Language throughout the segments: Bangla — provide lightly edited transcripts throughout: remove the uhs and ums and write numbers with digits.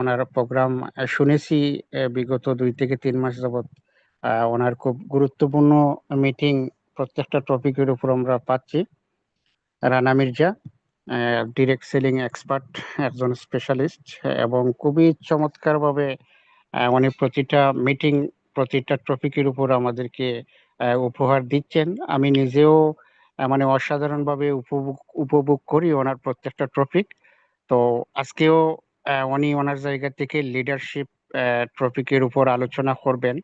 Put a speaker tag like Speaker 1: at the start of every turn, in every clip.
Speaker 1: ওনার প্রোগ্রাম শুনেছি বিগত 2 থেকে 3 মাস যাবত। ওনার খুব গুরুত্বপূর্ণ মিটিং প্রত্যেকটা টপিকের উপর আমরা পাচ্ছি। Rana Mirza direct selling expert, একজন স্পেশালিস্ট, এবং খুবই চমৎকারভাবে উনি প্রতিটা মিটিং, প্রতিটা টপিকের উপর আমাদেরকে উপহার দিচ্ছেন। আমি নিজেও মানে অসাধারণভাবে উপভোগ উপভোগ করি ওনার প্রত্যেকটা টপিক। তো আজকেও উনি ওনার জায়গা থেকে লিডারশিপ টপিকের উপর আলোচনা করবেন,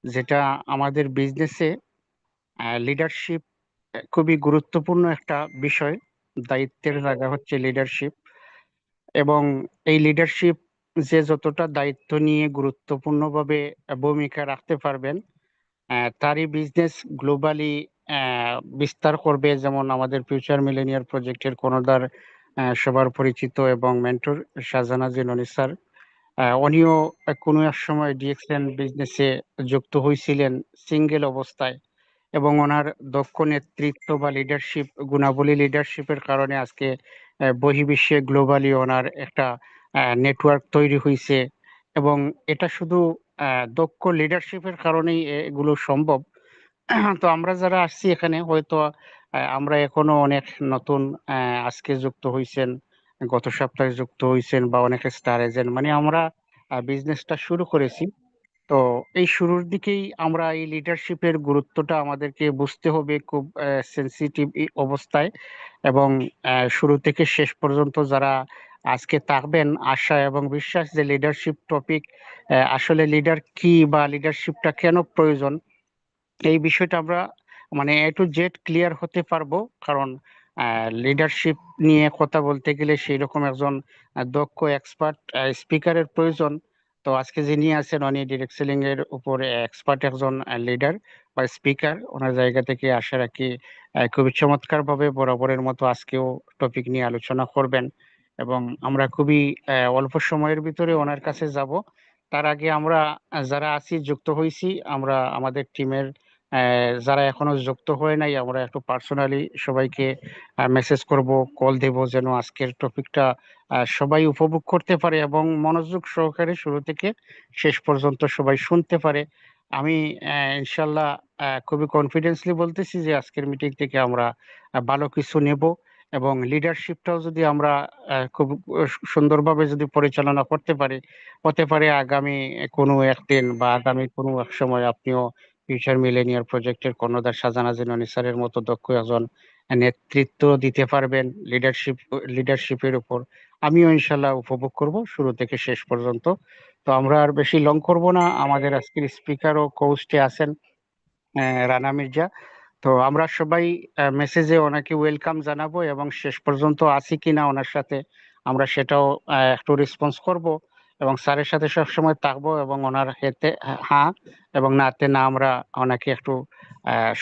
Speaker 1: যেটা আমাদের বিজনেসে লিডারশিপ খুবই গুরুত্বপূর্ণ একটা বিষয়। দায়িত্বের জায়গা হচ্ছে লিডারশিপ, এবং এই লিডারশিপ যে যতটা দায়িত্ব নিয়ে গুরুত্বপূর্ণভাবে ভূমিকা রাখতে পারবেন, তারই বিজনেস গ্লোবালি বিস্তার করবে। যেমন আমাদের ফিউচার মিলেনিয়ার প্রজেক্টের কর্ণধার, সবার পরিচিত এবং মেন্টর শাহজাহান জিননী স্যার, উনিও কোনো এক সময় ডিএক্সএন বিজনেসে যুক্ত হয়েছিলেন সিঙ্গেল অবস্থায়, এবং ওনার দক্ষ নেতৃত্ব বা লিডারশিপ গুণাবলী, লিডারশিপের কারণে আজকে বহির্বিশ্বে গ্লোবালি ওনার একটা নেটওয়ার্ক তৈরি হয়েছে। এবং এটা শুধু দক্ষ লিডারশিপের কারণেই এগুলো সম্ভব। তো আমরা যারা আসছি এখানে হয়তো আমরা এখনো অনেক নতুন, আজকে যুক্ত হয়েছেন, গত সপ্তাহে যুক্ত হয়েছেন, বা অনেকে স্টার এজেন্ট, মানে আমরা বিজনেসটা শুরু করেছি। তো এই শুরুর দিকেই আমরা এই লিডারশিপের গুরুত্বটা আমাদেরকে বুঝতে হবে খুব সেনসিটিভ অবস্থায়। এবং শুরু থেকে শেষ পর্যন্ত যারা আজকে থাকবেন, আশা এবং বিশ্বাস যে লিডারশিপ টপিক, আসলে লিডার কি বা লিডারশিপটা কেন প্রয়োজন, এই বিষয়টা আমরা মানে এ টু জেড ক্লিয়ার হতে পারবো। কারণ লিডারশিপ নিয়ে কথা বলতে গেলে সেই রকম একজন দক্ষ এক্সপার্ট স্পিকারের প্রয়োজন। তো আজকে যিনি আছেন উনি ডিরেক্ট সেলিং এর উপরে এক্সপার্ট একজন লিডার বা স্পিকার। ওনার জায়গা থেকে আশা রাখি খুবই চমৎকার ভাবে বরাবরের মতো আজকেও টপিক নিয়ে আলোচনা করবেন। এবং আমরা খুবই অল্প সময়ের ভিতরে ওনার কাছে যাব। তার আগে আমরা যারা আছি, যুক্ত হয়েছি, আমরা আমাদের টিমের যারা এখনো যুক্ত হয় নাই, আমরা একটু পার্সোনালি সবাইকে মেসেজ করব, কল দেব, যেন আজকের টপিকটা সবাই উপভোগ করতে পারে এবং মনোযোগ সহকারে শুরু থেকে শেষ পর্যন্ত সবাই শুনতে পারে। আমি ইনশাল্লাহ খুবই কনফিডেন্সলি বলতেছি যে আজকের মিটিং থেকে আমরা ভালো কিছু নেব। এবং লিডারশিপটাও যদি আমরা খুব সুন্দরভাবে যদি পরিচালনা করতে পারি, হতে পারে আগামী কোনো একদিন বা আগামী কোনো এক সময় আপনিও ফিউচার মিলেনিয়ার প্রজেক্টের কর্ণধার শাহজাহান জিননী স্যারের মতো দক্ষ একজন নেতৃত্ব দিতে পারবেন লিডারশিপের উপর। আমিও ইনশাল্লাহ উপভোগ করব শুরু থেকে শেষ পর্যন্ত। তো আমরা আর বেশি লং করব না, আমাদের আজকের স্পিকার ও কোস্টে আছেন রানা মির্জা। তো আমরা সবাই মেসেজে ওনাকে ওয়েলকাম জানাবো, এবং শেষ পর্যন্ত আছি কিনা ওনার সাথে আমরা সেটাও একটু রেসপন্স করব। এবং স্যারের সাথে সবসময় থাকবো, এবং ওনার হেতে হ্যাঁ এবং নাতে না আমরা ওনাকে একটু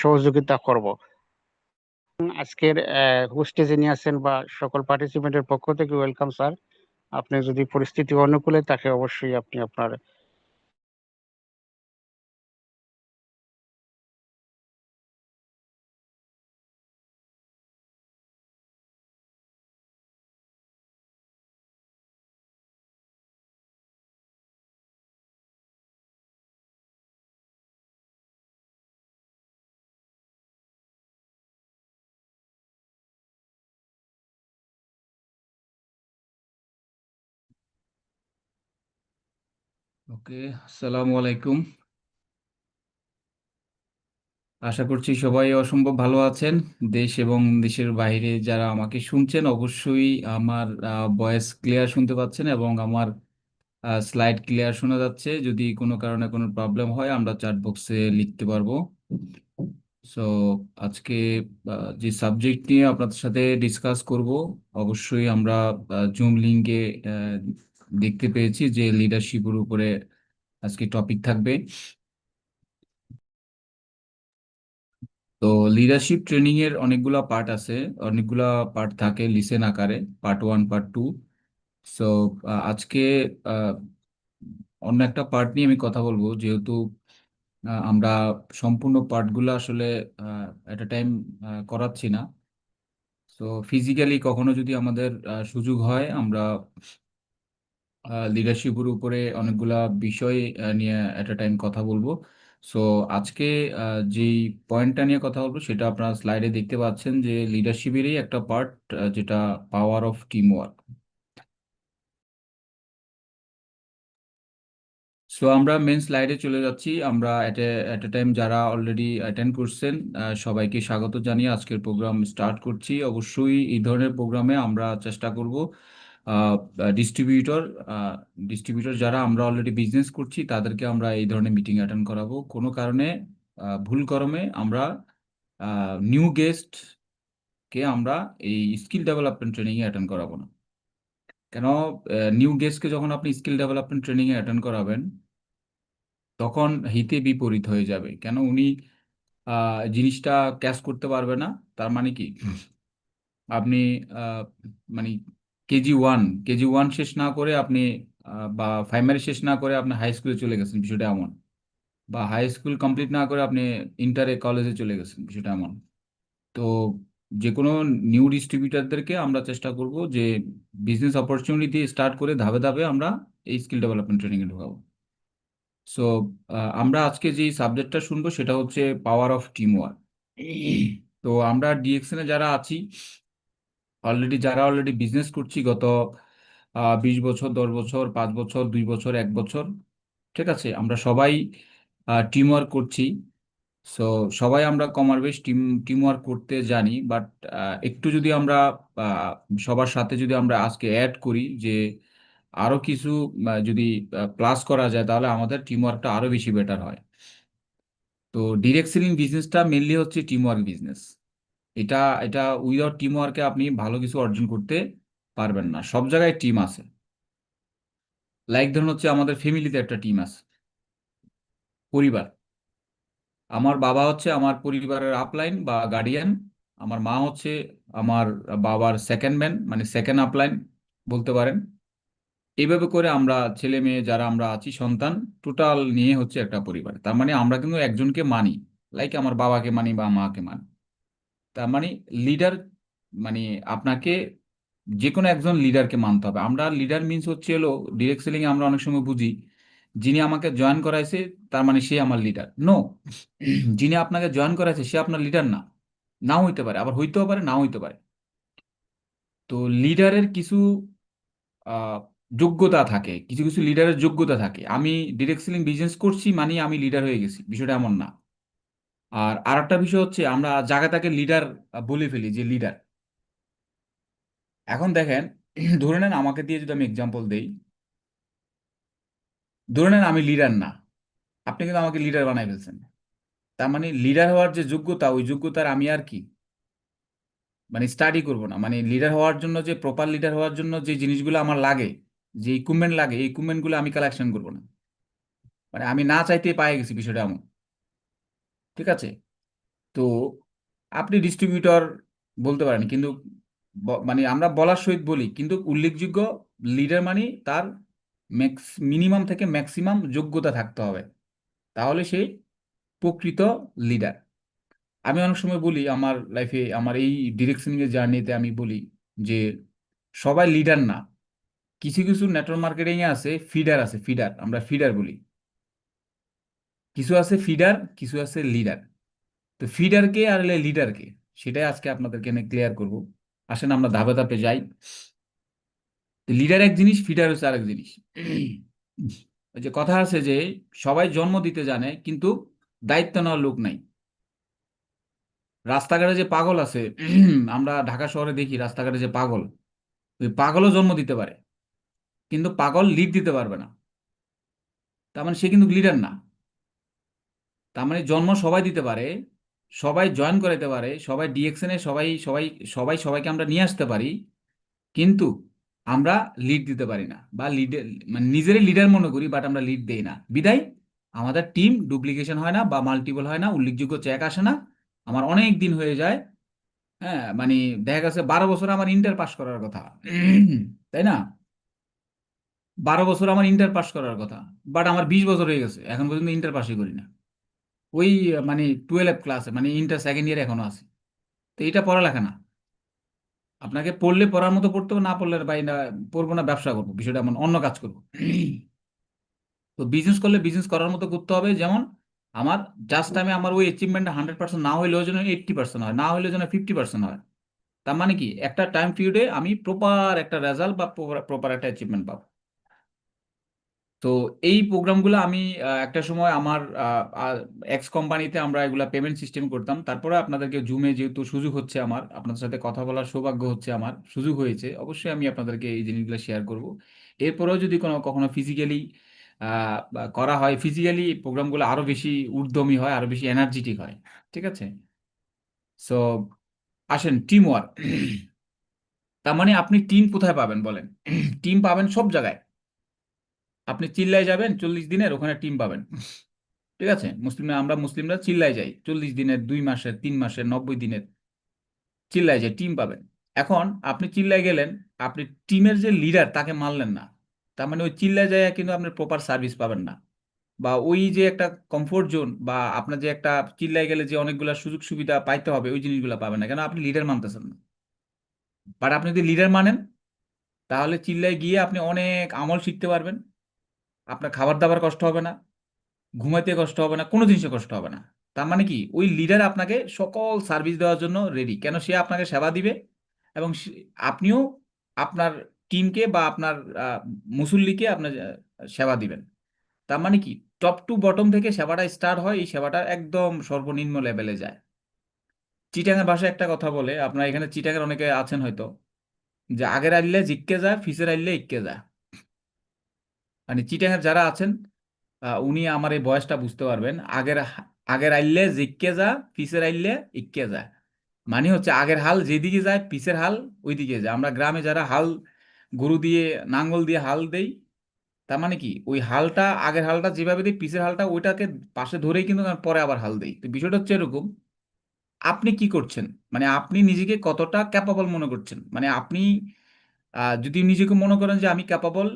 Speaker 1: সহযোগিতা করব। আজকের হোস্টে যিনি আছেন বা সকল পার্টিসিপেন্টের পক্ষ থেকে ওয়েলকাম স্যার। আপনি যদি পরিস্থিতি অনুকূলে তাকে অবশ্যই আপনি আপনার।
Speaker 2: ওকে, আসসালামু আলাইকুম। আশা করছি সবাই অসম্ভব ভালো আছেন। দেশ এবং দেশের বাইরে যারা আমাকে শুনছেন, অবশ্যই আমার ভয়েস ক্লিয়ার শুনতে পাচ্ছেন এবং আমার স্লাইড ক্লিয়ার শোনা যাচ্ছে। যদি কোনো কারণে কোনো প্রবলেম হয় আমরা চ্যাট বক্সে লিখতে পারবো। সো আজকে যে সাবজেক্ট নিয়ে আপনাদের সাথে ডিসকাস করব, অবশ্যই আমরা জুম লিঙ্কে দেখতে পেয়েছি যে লিডারশিপের উপরে আজকে টপিক থাকবে। তো লিডারশিপ ট্রেনিং এর অনেকগুলা পার্ট আছে, অনেকগুলা পার্ট থাকে লিসেন আকারে, পার্ট 1, পার্ট 2। সো আজকে আহ, অন্য একটা পার্ট নিয়ে আমি কথা বলবো, যেহেতু আমরা সম্পূর্ণ পার্টগুলো আসলে এট টাইম করাচ্ছি না। সো ফিজিক্যালি কখনো যদি আমাদের সুযোগ হয়, আমরা লিডারশিপের উপরে অনেকগুলা বিষয় নিয়ে এট এ টাইম কথা বলবো। সো আজকে যেই পয়েন্টটা নিয়ে কথা বলবো সেটা আপনারা স্লাইডে দেখতে পাচ্ছেন যে লিডারশিপেরই একটা পার্ট, যেটা power of team work. So আমরা মেন স্লাইডে চলে যাচ্ছি। আমরা এট এ টাইম যারা অলরেডি অ্যাটেন্ড করছেন সবাইকে স্বাগত জানিয়ে আজকের প্রোগ্রাম স্টার্ট করছি। অবশ্যই এই ধরনের প্রোগ্রামে আমরা চেষ্টা করব ডিস্ট্রিবিউটর ডিস্ট্রিবিউটর যারা আমরা অলরেডি বিজনেস করছি তাদেরকে আমরা এই ধরনের মিটিং অ্যাটেন্ড করাবো। কোনো কারণে ভুল ক্রমে আমরা নিউ গেস্টকে আমরা এই স্কিল ডেভেলপমেন্ট ট্রেনিংয়ে অ্যাটেন্ড করাবো না। কেন? নিউ গেস্টকে যখন আপনি স্কিল ডেভেলপমেন্ট ট্রেনিংয়ে অ্যাটেন্ড করাবেন তখন হিতে বিপরীত হয়ে যাবে। কেন? উনি জিনিসটা ক্যাচ করতে পারবে না। তার মানে কি, আপনি আহ, মানে কেজি ওয়ান শেষ না করে আপনি বা প্রাইমারি শেষ না করে আপনি হাই স্কুলে চলে গেছেন, বিষয়টা এমন। বা হাই স্কুল কমপ্লিট না করে আপনি ইন্টারে কলেজে চলে গেছেন, বিষয়টা এমন। তো যে কোনো নিউ ডিস্ট্রিবিউটারদেরকে আমরা চেষ্টা করব যে বিজনেস অপরচুনিটি স্টার্ট করে ধাপে ধাপে আমরা এই স্কিল ডেভেলপমেন্ট ট্রেনিংয়ে ঢোকাবো। সো আমরা আজকে যে সাবজেক্টটা শুনবো সেটা হচ্ছে পাওয়ার অফ টিম ওয়ার্ক। তো আমরা ডিএক্সএন যারা আছি, যারা অলরেডি বিজনেস করছি গত 20 বছর, 10 বছর, 5 বছর, 2 বছর, 1 বছর, ঠিক আছে, আমরা সবাই টিম ওয়ার্ক করছি। সো সবাই আমরা কমার বেশ টিম ওয়ার্ক করতে জানি, বাট একটু যদি আমরা আহ, সবার সাথে যদি আমরা আজকে অ্যাড করি যে আরো কিছু যদি প্লাস করা যায় তাহলে আমাদের টিম ওয়ার্কটা আরো বেশি বেটার হয়। তো ডিরেক্ট সেলিং বিজনেসটা মেনলি হচ্ছে টিম ওয়ার্ক বিজনেস। এটা এটা উইদাউট টিম ওয়ার্কে আপনি ভালো কিছু অর্জন করতে পারবেন না। সব জায়গায় টিম আছে। লাইক ধরুন হচ্ছে আমাদের ফ্যামিলিতে একটা টিম আছে, পরিবার। আমার বাবা হচ্ছে আমার পরিবারের আপলাইন বা গার্ডিয়ান। আমার মা হচ্ছে আমার বাবার সেকেন্ড ম্যান, মানে সেকেন্ড আপলাইন বলতে পারেন। এইভাবে করে আমরা ছেলে মেয়ে যারা আমরা আছি সন্তান, টোটাল নিয়ে হচ্ছে একটা পরিবার। তার মানে আমরা কিন্তু একজনকে মানি, লাইক আমার বাবাকে মানি বা মাকে মানি। তার মানে লিডার, মানে আপনাকে যে কোনো একজন লিডারকে মানতে হবে। আমরা লিডার মিন্স হচ্ছে হলো, ডিরেক্ট সেলিং আমরা অনেক সময় বুঝি যিনি আমাকে জয়েন করাইছে তার মানে সে আমার লিডার। নো, যিনি আপনাকে জয়েন করাইছে সে আপনার লিডার না। নাও হইতে পারে, আবার হইতেও পারে, নাও হইতে পারে। তো লিডারের কিছু আহ, যোগ্যতা থাকে, কিছু কিছু লিডারের যোগ্যতা থাকে। আমি ডিরেক্ট সেলিং বিজনেস করছি মানে আমি লিডার হয়ে গেছি, বিষয়টা এমন না। আর আরেকটা বিষয় হচ্ছে আমরা জায়গা তাকে লিডার বলে ফেলি যে লিডার। এখন দেখেন, ধরে নেন আমাকে দিয়ে যদি আমি এক্সাম্পল দেই, ধরে নেন আমি লিডার না, আপনি কিন্তু আমাকে লিডার বানাই ফেলছেন। তার মানে লিডার হওয়ার যে যোগ্যতা, ওই যোগ্যতার আমি আর কি মানে স্টাডি করব না। মানে লিডার হওয়ার জন্য, যে প্রপার লিডার হওয়ার জন্য যে জিনিসগুলো আমার লাগে, যে ইকুইপমেন্ট লাগে, এই ইকুইপমেন্টগুলো আমি কালেকশন করব না। মানে আমি না চাইতেই পাই গেছি, বিষয়টা এমন। ঠিক আছে? তো আপনি ডিস্ট্রিবিউটর বলতে পারেন, কিন্তু মানে আমরা বলার সহিত বলি, কিন্তু উল্লেখযোগ্য লিডার মানে তার মিনিমাম থেকে ম্যাক্সিমাম যোগ্যতা থাকতে হবে, তাহলে সে প্রকৃত লিডার। আমি অনেক সময় বলি আমার লাইফে, আমার এই ডিরেকশনিং এর জার্নিতে আমি বলি যে সবাই লিডার না। কিছু কিছু নেটওয়ার্ক মার্কেটিং এ আছে ফিডার, আছে ফিডার, আমরা ফিডার বলি। কিছু আছে ফিডার, কিছু আছে লিডার। তো ফিডার কে আর লিডার কে, সেটাই আজকে আপনাদেরকে এনে ক্লিয়ার করব। আসেন আমরা ধাপে ধাপে যাই। লিডার এক জিনিস, ফিডার হচ্ছে আরেক জিনিস। ওই যে কথা আছে যে সবাই জন্ম দিতে জানে কিন্তু দায়িত্ব নেওয়ার লোক নাই। রাস্তাঘাটে যে পাগল আছে, আমরা ঢাকা শহরে দেখি রাস্তাঘাটে যে পাগল, ওই পাগলও জন্ম দিতে পারে কিন্তু পাগল লিড দিতে পারবে না। তার মানে সে কিন্তু লিডার না। তার মানে জন্ম সবাই দিতে পারে, সবাই জয়েন করাইতে পারে, সবাই ডিএকশনে সবাই সবাই সবাই সবাইকে আমরা নিয়ে আসতে পারি, কিন্তু আমরা লিড দিতে পারি না, বা লিড মানে নিজেরই লিডার মনে করি বাট আমরা লিড দেই না। বিদায় আমাদের টিম ডুপ্লিকেশন হয় না বা মাল্টিপল হয় না, উল্লেখযোগ্য চেক আসে না। আমার অনেক দিন হয়ে যায়। হ্যাঁ, মানে দেখা গেছে 12 বছর আমার ইন্টার পাস করার কথা, তাই না? 12 বছর আমার ইন্টার পাস করার কথা, বাট আমার 20 বছর হয়ে গেছে এখন পর্যন্ত ইন্টার পাসই করি না। ওই মানে 12 ক্লাসে, মানে ইন্টার সেকেন্ড ইয়ার এখনো আছে। তো এটা পড়ালেখা না। আপনাকে পড়লে পড়ার মতো পড়তে হবে, না পড়লে ভাই না পড়বো না, ব্যবসা করবো, বিষয়টা এমন, অন্য কাজ করবো। তো বিজনেস করলে বিজনেস করার মতো করতে হবে। যেমন আমার জাস্ট আমি আমার ওই অ্যাচিভমেন্টটা 100% না হইলেও যেন 80% হয়, না হইলেও যেন 50% হয়। তার মানে কি, একটা টাইম পিরিয়ডে আমি প্রপার একটা রেজাল্ট বা প্রপার একটা অ্যাচিভমেন্ট পাবো। তো এই প্রোগ্রামগুলো আমি একটা সময় আমার এক্স কোম্পানিতে আমরা এগুলা পেমেন্ট সিস্টেম করতাম। তারপরে আপনাদেরকে জুমে যেহেতু সুযোগ হচ্ছে, আমার আপনাদের সাথে কথা বলার সৌভাগ্য হচ্ছে, আমার সুযোগ হয়েছে, অবশ্যই আমি আপনাদেরকে এই জিনিসগুলো শেয়ার করব। এরপরেও যদি কখনো ফিজিক্যালি করা হয়, ফিজিক্যালি প্রোগ্রামগুলো আরো বেশি উদ্যমী হয়, আরো বেশি এনার্জেটিক হয়। ঠিক আছে। সো আসেন, টিম ওয়ার্ক। তার মানে আপনি টিম কোথায় পাবেন বলেন? টিম পাবেন সব জায়গায়। আপনি চিল্লায় যাবেন 40 দিনের, ওখানে টিম পাবেন। ঠিক আছে, আমরা মুসলিমরা চিল্লায় যাই 40 দিনের, 2 মাসের, 3 মাসের, 90 দিনের চিল্লায় যাই, টিম পাবেন। এখন আপনি চিল্লায় গেলেন, আপনি টিমের যে লিডার তাকে মানলেন না, তার মানে ওই চিল্লায় যায় কিন্তু আপনি প্রপার সার্ভিস পাবেন না। বা ওই যে একটা কমফোর্ট জোন, বা আপনার যে একটা চিল্লায় গেলে যে অনেকগুলা সুযোগ সুবিধা পাইতে হবে, ওই জিনিসগুলো পাবেন না, কেন আপনি লিডার মানতেছেন না। বাট আপনি যদি লিডার মানেন, তাহলে চিল্লায় গিয়ে আপনি অনেক আমল শিখতে পারবেন। আপনার খাবার দাবার কষ্ট হবে না, ঘুমাইতে কষ্ট হবে না, কোনো জিনিসে কষ্ট হবে না। তার মানে কি, ওই লিডার আপনাকে সকল সার্ভিস দেওয়ার জন্য রেডি, কেন সে আপনাকে সেবা দিবে। এবং আপনিও আপনার টিমকে বা আপনার মুসল্লিকে আপনার সেবা দিবেন। তার মানে কি, টপ টু বটম থেকে সেবাটা স্টার্ট হয়, এই সেবাটা একদম সর্বনিম্ন লেভেলে যায়। চিটাঙের ভাষায় একটা কথা বলে, আপনার এখানে চিটাঙের অনেকে আছেন হয়তো, যে আগের আইলে জিতকে যায়, ফিসের আইলে ইক্কে যায়। মানে চিটাঙের যারা আছেন, উনি আমার এই বয়সটা বুঝতে পারবেন। আগের আইলে জিতকে যা, পিছের আইলে ইক্কে যা। মানে হচ্ছে আগের হাল যেদিকে যায়, পিছের হাল ওইদিকে যায়। আমরা গ্রামে যারা হাল, গরু দিয়ে, নাঙ্গল দিয়ে হাল দেই, তার মানে কি, ওই হালটা, আগের হালটা যেভাবে দিই, পিছের হালটা ওইটাকে পাশে ধরেই কিন্তু আমরা পরে আবার হাল দেই। তো বিষয়টা হচ্ছে এরকম, আপনি কি করছেন, মানে আপনি নিজেকে কতটা ক্যাপাবল মনে করছেন। মানে আপনি যদি নিজেকে মনে করেন যে আমি ক্যাপাবল,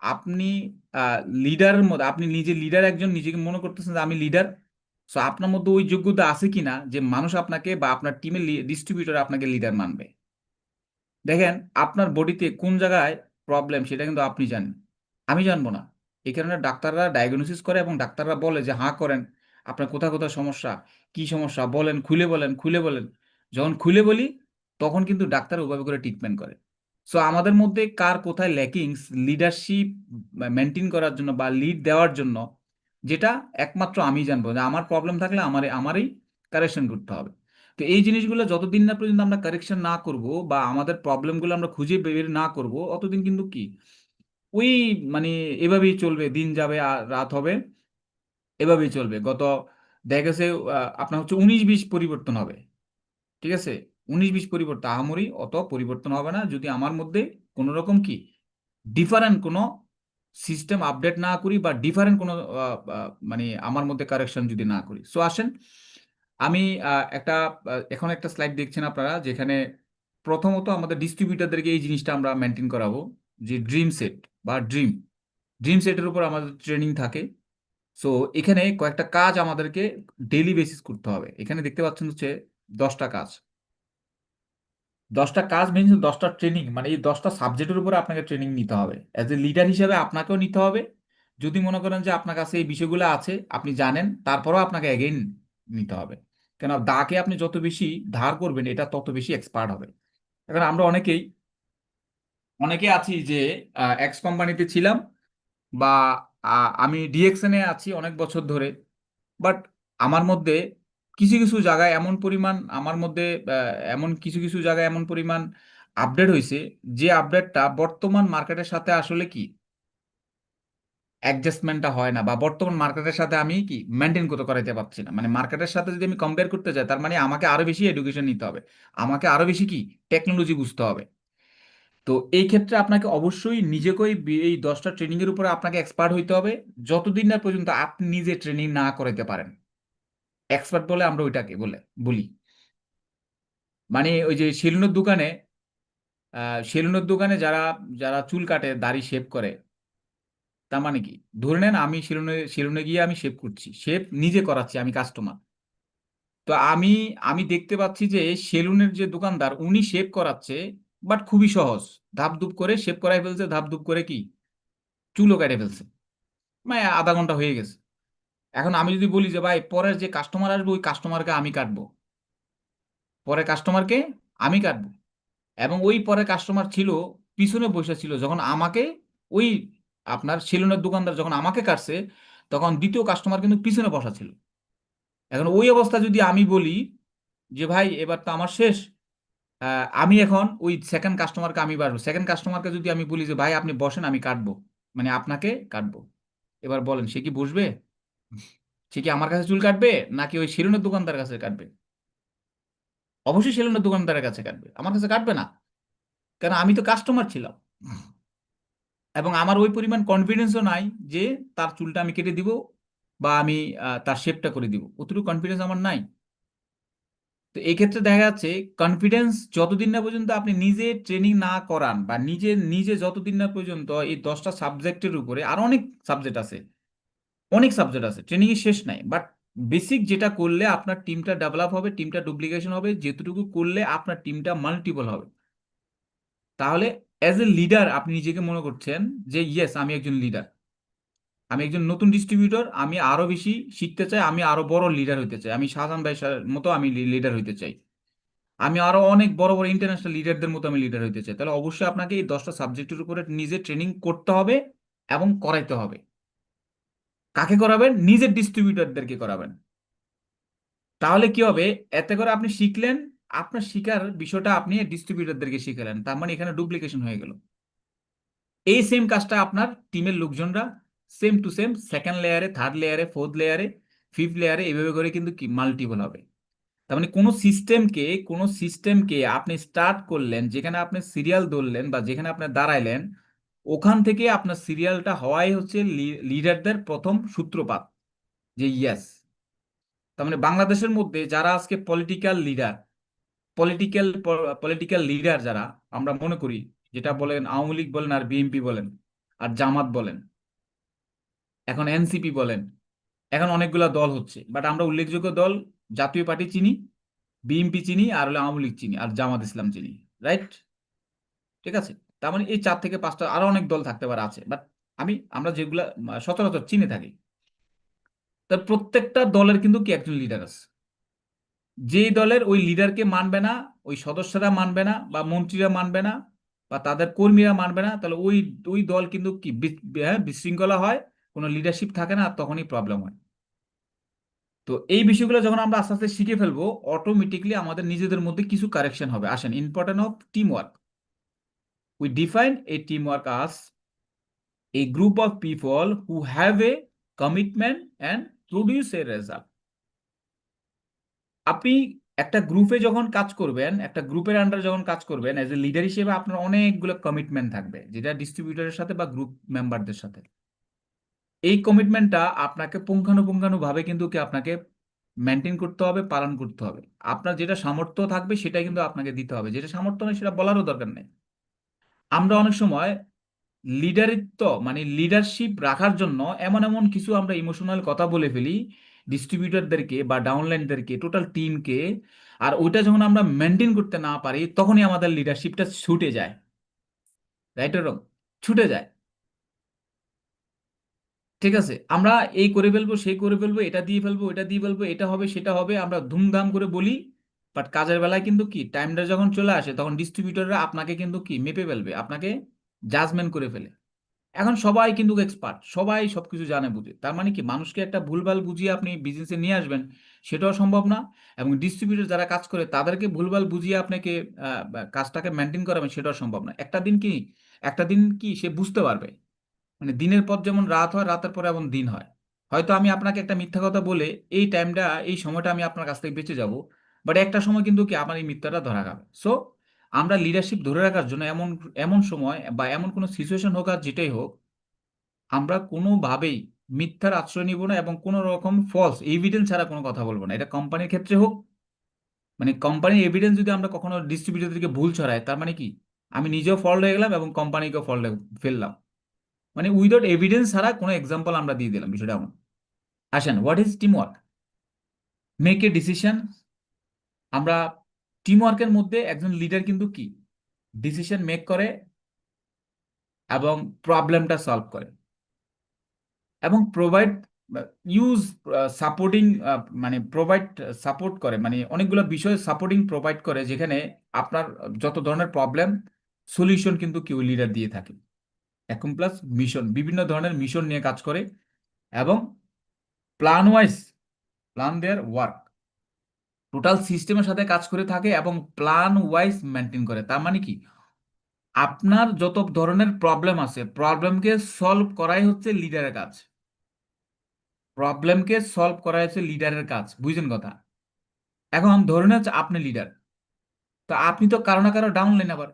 Speaker 2: আপনি লিডারের মধ্যে, আপনি নিজে লিডার একজন, নিজেকে মনে করতেছেন যে আমি লিডার, সো আপনার মধ্যে ওই যোগ্যতা আছে কিনা যে মানুষ আপনাকে বা আপনার টিমের ডিস্ট্রিবিউটর আপনাকে লিডার মানবে। দেখেন, আপনার বডিতে কোন জায়গায় প্রবলেম সেটা কিন্তু আপনি জানেন, আমি জানবো না। এই কারণে ডাক্তাররা ডায়াগনোসিস করে এবং ডাক্তাররা বলে যে হাঁ করেন, আপনার কোথায় কোথায় সমস্যা, কি সমস্যা বলেন, খুলে বলেন, খুলে বলেন। যখন খুলে বলি, তখন কিন্তু ডাক্তার ওভাবে করে ট্রিটমেন্ট করে। সো আমাদের মধ্যে কার কোথায় ল্যাকিংস, লিডারশিপ মেনটেন করার জন্য বা লিড দেওয়ার জন্য, যেটা একমাত্র আমি জানবো, যে আমার প্রবলেম থাকলে আমারই কারেকশন করতে হবে। তো এই জিনিসগুলো যতদিন না পর্যন্ত আমরা কারেকশন না করব, বা আমাদের প্রবলেমগুলো আমরা খুঁজে বের না করব, অতদিন কিন্তু কি, ওই মানে এভাবেই চলবে, দিন যাবে আর রাত হবে, এভাবেই চলবে। দেখা গেছে আপনার হচ্ছে 19-20 পরিবর্তন হবে। ঠিক আছে, 19-20 পরিবর্তন, আহামরি অত পরিবর্তন হবে না, যদি আমার মধ্যে কোনো রকম কি ডিফারেন্ট কোনো সিস্টেম আপডেট না করি, বা ডিফারেন্ট কোনো মানে আমার মধ্যে কারেকশন যদি না করি। সো আসেন, আমি এখন একটা স্লাইড দেখছেন আপনারা, যেখানে প্রথমত আমাদের ডিস্ট্রিবিউটারদেরকে এই জিনিসটা আমরা মেনটেন করাবো, যে ড্রিম সেট বা ড্রিম সেটের উপর আমাদের ট্রেনিং থাকে। সো এখানে কয়েকটা কাজ আমাদেরকে ডেইলি বেসিস করতে হবে। এখানে দেখতে পাচ্ছেন হচ্ছে 10টা কাজ। 10টা কাজ মিনস 10টা ট্রেনিং, মানে এই 10টা সাবজেক্টের উপরে আপনাকে ট্রেনিং নিতে হবে। অ্যাজ এ লিডার হিসেবে আপনাকেও নিতে হবে। যদি মনে করেন যে আপনার কাছে এই বিষয়গুলো আছে, আপনি জানেন, তারপরেও আপনাকে এগেইন নিতে হবে। কেন, দাকে আপনি যত বেশি ধার করবেন, এটা তত বেশি এক্সপার্ট হবে। এখন আমরা অনেকে আছি যে এক্স কোম্পানিতে ছিলাম, বা আমি ডিএক্সএনে আছি অনেক বছর ধরে। বাট আমার মধ্যে কিছু কিছু জায়গায় এমন পরিমাণ, আমার মধ্যে এমন কিছু কিছু জায়গায় এমন পরিমাণ আপডেট হয়েছে, যে আপডেটটা বর্তমান মার্কেটের সাথে আসলে কি অ্যাডজাস্টমেন্টটা হয় না, বা বর্তমান মার্কেটের সাথে আমি কি মেনটেন করতে করাইতে পারছি না। মানে মার্কেটের সাথে যদি আমি কম্পেয়ার করতে যাই, তার মানে আমাকে আরো বেশি এডুকেশন নিতে হবে, আমাকে আরো বেশি কি টেকনোলজি বুঝতে হবে। তো এই ক্ষেত্রে আপনাকে অবশ্যই নিজেকেই এই 10টা ট্রেনিং এর উপরে আপনাকে এক্সপার্ট হইতে হবে, যতদিন না পর্যন্ত আপনি নিজে ট্রেনিং না করাইতে পারেন। এক্সপার্ট বলে আমরা ওইটাকে বলি। মানে ওই যে সেলুনের দোকানে যারা যারা চুল কাটে, দাড়ি শেভ করে, তার মানে কি, ধরে নেন আমি সেলুনে সেলুনে গিয়ে আমি শেভ করছি, শেভ নিজে করাচ্ছি, আমি কাস্টমার। তো আমি আমি দেখতে পাচ্ছি যে সেলুনের যে দোকানদার উনি শেভ করাচ্ছে, বাট খুবই সহজ, ধাপধুপ করে শেভ করাই ফেলছে, ধাপধুপ করে কি চুলও কেটে ফেলছে, মানে আধা ঘন্টা হয়ে গেছে। এখন আমি যদি বলি যে ভাই পরের যে কাস্টমার আসবে ওই কাস্টমারকে আমি কাটবো, পরের কাস্টমারকে আমি কাটবো, এবং ওই পরের কাস্টমার ছিল পিছনে বসে ছিল যখন আমাকে, ওই আপনার সেলুনের দোকানদার যখন আমাকে কাটছে তখন দ্বিতীয় কাস্টমার কিন্তু পিছনে বসা ছিল। এখন ওই অবস্থা যদি আমি বলি যে ভাই এবার তো আমার শেষ, আমি এখন ওই সেকেন্ড কাস্টমারকে আমি বাড়বো, সেকেন্ড কাস্টমারকে যদি আমি বলি যে ভাই আপনি বসেন আমি কাটবো, মানে আপনাকে কাটবো, এবার বলেন সে কি বসবে? সে কি আমার কাছে চুল কাটবে নাকি ওই সেলুনের দোকানদার কাছে কাটবে? অবশ্যই সেলুনের দোকানদারের কাছে কাটবে, আমার কাছে কাটবে না, কারণ আমি তো কাস্টমার ছিলাম এবং আমার ওই পরিমাণ কনফিডেন্সও নাই যে তার চুলটা আমি কেটে দিব বা আমি তার শেপটা করে দিব, অতটুকু কনফিডেন্স আমার নাই। তো এই ক্ষেত্রে দেখা যাচ্ছে কনফিডেন্স যতদিন না পর্যন্ত আপনি নিজে ট্রেনিং না করান বা নিজে নিজে যতদিন না পর্যন্ত এই 10টা সাবজেক্টের উপরে, আর অনেক সাবজেক্ট আছে, অনেক সাবজেক্ট আছে, ট্রেনিং এর শেষ নাই, বাট বেসিক যেটা করলে আপনার টিমটা ডেভেলপ হবে, টিমটা ডুপ্লিকেশন হবে, যেটুকু করলে আপনার টিমটা মাল্টিপল হবে, তাহলে অ্যাজ এ লিডার আপনি নিজেকে মনে করছেন যে ইয়েস আমি একজন লিডার, আমি একজন নতুন ডিস্ট্রিবিউটর, আমি আরো বেশি শিখতে চাই, আমি আরো বড় লিডার হইতে চাই, আমি শাহজাহান ভাই মতো আমি লিডার হইতে চাই, আমি আরো অনেক বড় বড় ইন্টারন্যাশনাল লিডারদের মতো আমি লিডার হইতে চাই, তাহলে অবশ্যই আপনাকে এই 10টা সাবজেক্টের উপরে নিজে ট্রেনিং করতে হবে এবং করাইতে হবে। কাকে করাবেন? নিজের ডিস্ট্রিবিউটরদেরকে করাবেন। তাহলে কি হবে? এতে করে আপনি শিখলেন, আপনার শিখার বিষয়টা আপনি ডিস্ট্রিবিউটরদেরকে শিখালেন, তার মানে এখানে ডুপ্লিকেশন হয়ে গেল। এই সেম কাজটা আপনার টিমের লোকজনরা সেম টু সেম সেকেন্ড লেয়ারে, থার্ড লেয়ারে, ফোর্থ লেয়ারে, ফিফথ লেয়ারে এইভাবে করে কিন্তু কি মাল্টিপল হবে। তার মানে কোনো সিস্টেমকে আপনি স্টার্ট করলেন, যেখানে আপনি সিরিয়াল ধরলেন বা যেখানে আপনি দাঁড়াইলেন, ওখান থেকে আপনার সিরিয়ালটা হওয়াই হচ্ছে লিডারদের প্রথম সূত্রপাত, যে ইয়েস। তার মানে বাংলাদেশের মধ্যে যারা আজকে পলিটিক্যাল পলিটিক্যাল লিডার যারা আমরা মনে করি, যেটা বলেন আওয়ামী লীগ বলেন আর বিএনপি বলেন আর জামাত বলেন, এখন এনসিপি বলেন, এখন অনেকগুলা দল হচ্ছে, বাট আমরা উল্লেখযোগ্য দল জাতীয় পার্টি চিনি, বিএনপি চিনি, আর হলো আওয়ামী লীগ চিনি, আর জামাত ইসলাম চিনি, রাইট? ঠিক আছে, তার মানে এই 4 থেকে 5টা আরো অনেক দল থাকতে পারে, আছে, বাট আমরা যেগুলা সচরাচর চিনে থাকি, তার প্রত্যেকটা দলের কিন্তু কি একজন লিডার আছে। যেই দলের ওই লিডারকে মানবে না, ওই সদস্যরা মানবে না বা মন্ত্রীরা মানবে না বা তাদের কর্মীরা মানবে না, তাহলে ওই ওই দল কিন্তু কি হ্যাঁ বিশৃঙ্খলা হয়, কোনো লিডারশিপ থাকে না, আর তখনই প্রবলেম হয়। তো এই বিষয়গুলো যখন আমরা আস্তে আস্তে শিখে ফেলবো, অটোমেটিকলি আমাদের নিজেদের মধ্যে কিছু কারেকশন হবে। আসেন, important of team work, we define a team work us a group of people who have a commitment and produce a result. আপনি একটা গ্রুপে যখন কাজ করবেন, একটা গ্রুপের আন্ডার যখন কাজ করবেন, এজ এ লিডার হিসেবে আপনার অনেকগুলো কমিটমেন্ট থাকবে, যেটা ডিস্ট্রিবিউটরের সাথে বা গ্রুপ মেম্বারদের সাথে। এই কমিটমেন্টটা আপনাকে পুঙ্খানুপুঙ্খানুভাবে কিন্তু কি আপনাকে মেনটেন করতে হবে, পালন করতে হবে। আপনার যেটা সামর্থ্য থাকবে সেটাই কিন্তু আপনাকে দিতে হবে, যেটা সামর্থ্য নেই সেটা বলারও দরকার নেই। আমরা অনেক সময় লিডারিত্ব মানে লিডারশিপ রাখার জন্য এমন এমন কিছু আমরা ইমোশনাল কথা বলে ফেলি ডিস্ট্রিবিউটরদেরকে বা ডাউনলাইনদেরকে, টোটাল টিমকে, আর ওইটা যখন আমরা মেনটেন করতে না পারি তখনই আমাদের লিডারশিপটা ছুটে যায়, রাইট অর রং? ছুটে যায়। ঠিক আছে, আমরা এই করে ফেলবো, সেই করে ফেলবো, এটা দিয়ে ফেলবো, এটা দিয়ে ফেলবো, এটা হবে সেটা হবে, আমরা ধুমধাম করে বলি, বাট কাজের বেলায় কিন্তু কি টাইমটা যখন চলে আসে তখন ডিস্ট্রিবিউটররা আপনাকে কিন্তু কি মেপে ফেলবে, আপনাকে জাজমেন্ট করে ফেলে। এখন সবাই কিন্তু এক্সপার্ট, সবাই সবকিছু জানে বুঝে, তার মানে কি মানুষকে একটা ভুলভাল বুঝিয়ে আপনি বিজনেসে নিয়ে আসবেন সেটাও সম্ভব না, এবং ডিস্ট্রিবিউটর যারা কাজ করে তাদেরকে ভুলভাল বুঝিয়ে আপনাকে কাজটাকে মেনটেন করাবেন সেটাও সম্ভব না। একটা দিন কি সে বুঝতে পারবে, মানে দিনের পর যেমন রাত হয়, রাতের পরে এমন দিন হয়। হয়তো আমি আপনাকে একটা মিথ্যা কথা বলে এই টাইমটা, এই সময়টা আমি আপনার কাছ থেকে বেঁচে যাব, বাট একটা সময় কিন্তু কি আমার এই মিথ্যাটা ধরা খাবে। সো আমরা লিডারশিপ ধরে রাখার জন্য এমন এমন সময় বা এমন কোনো সিচুয়েশন হোক আর যেটাই হোক, আমরা কোনোভাবেই মিথ্যার আশ্রয় নিব না এবং কোনো রকম ফলস এভিডেন্স ছাড়া কোনো কথা বলবো না। এটা কোম্পানির ক্ষেত্রে হোক, মানে কোম্পানির এভিডেন্স যদি আমরা কখনো ডিস্ট্রিবিউটরদেরকে ভুল ছড়াই, তার মানে কি আমি নিজেও ফল্ট হয়ে গেলাম এবং কোম্পানিকেও ফল্ট ফেললাম, মানে উইদাউট এভিডেন্স ছাড়া কোনো এক্সাম্পল আমরা দিয়ে দিলাম, বিষয়টা এমন। আসেন, what is team work? Make a decision, আমরা টিম ওয়ার্কের মধ্যে একজন লিডার কিন্তু কি ডিসিশন মেক করে এবং প্রবলেমটা সলভ করে এবং প্রোভাইড ইউজ সাপোর্টিং মানে প্রোভাইড সাপোর্ট করে, মানে অনেকগুলো বিষয় সাপোর্টিং প্রোভাইড করে, যেখানে আপনার যত ধরনের প্রবলেম সলিউশন কিন্তু কেউ লিডার দিয়ে থাকে। এখন প্লাস মিশন, বিভিন্ন ধরনের মিশন নিয়ে কাজ করে এবং plan wise plan their work, total সিস্টেমের সাথে কাজ করে থাকে এবং প্ল্যান ওয়াইজ মেনটেন করে। তার মানে কি আপনার যত ধরনের প্রবলেম আছে প্রবলেমকে সলভ করাই হচ্ছে লিডারের কাজ, প্রবলেমকে সলভ করা হচ্ছে লিডারের কাজ, বুঝছেন কথা? এখন ধরে হচ্ছে আপনি লিডার, তো আপনি তো কারো না কারো ডাউনলাইন আবার,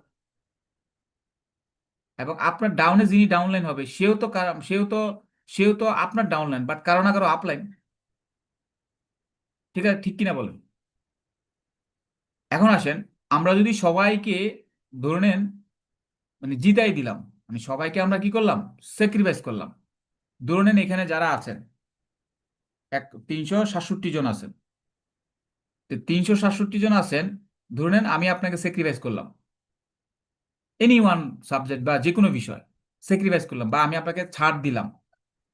Speaker 2: এবং আপনার ডাউনে যিনি ডাউনলাইন হবে সেও তো আপনার ডাউনলাইন, বাট কারো না কারো আপলাইন। ঠিক আছে, ঠিক কিনা বলেন? এখন আসেন, আমরা যদি সবাইকে ধরে নেন মানে জিতাই দিলাম, মানে সবাইকে আমরা কি করলাম, স্যাক্রিফাইস করলাম। ধরে নেন এখানে যারা আছেন 367 জন আছেন, তো 367 জন আছেন, ধরে নেন আমি আপনাকে স্যাক্রিফাইস করলাম, এনি ওয়ান সাবজেক্ট বা যে কোনো বিষয় স্যাক্রিফাইস করলাম, বা আমি আপনাকে ছাড় দিলাম,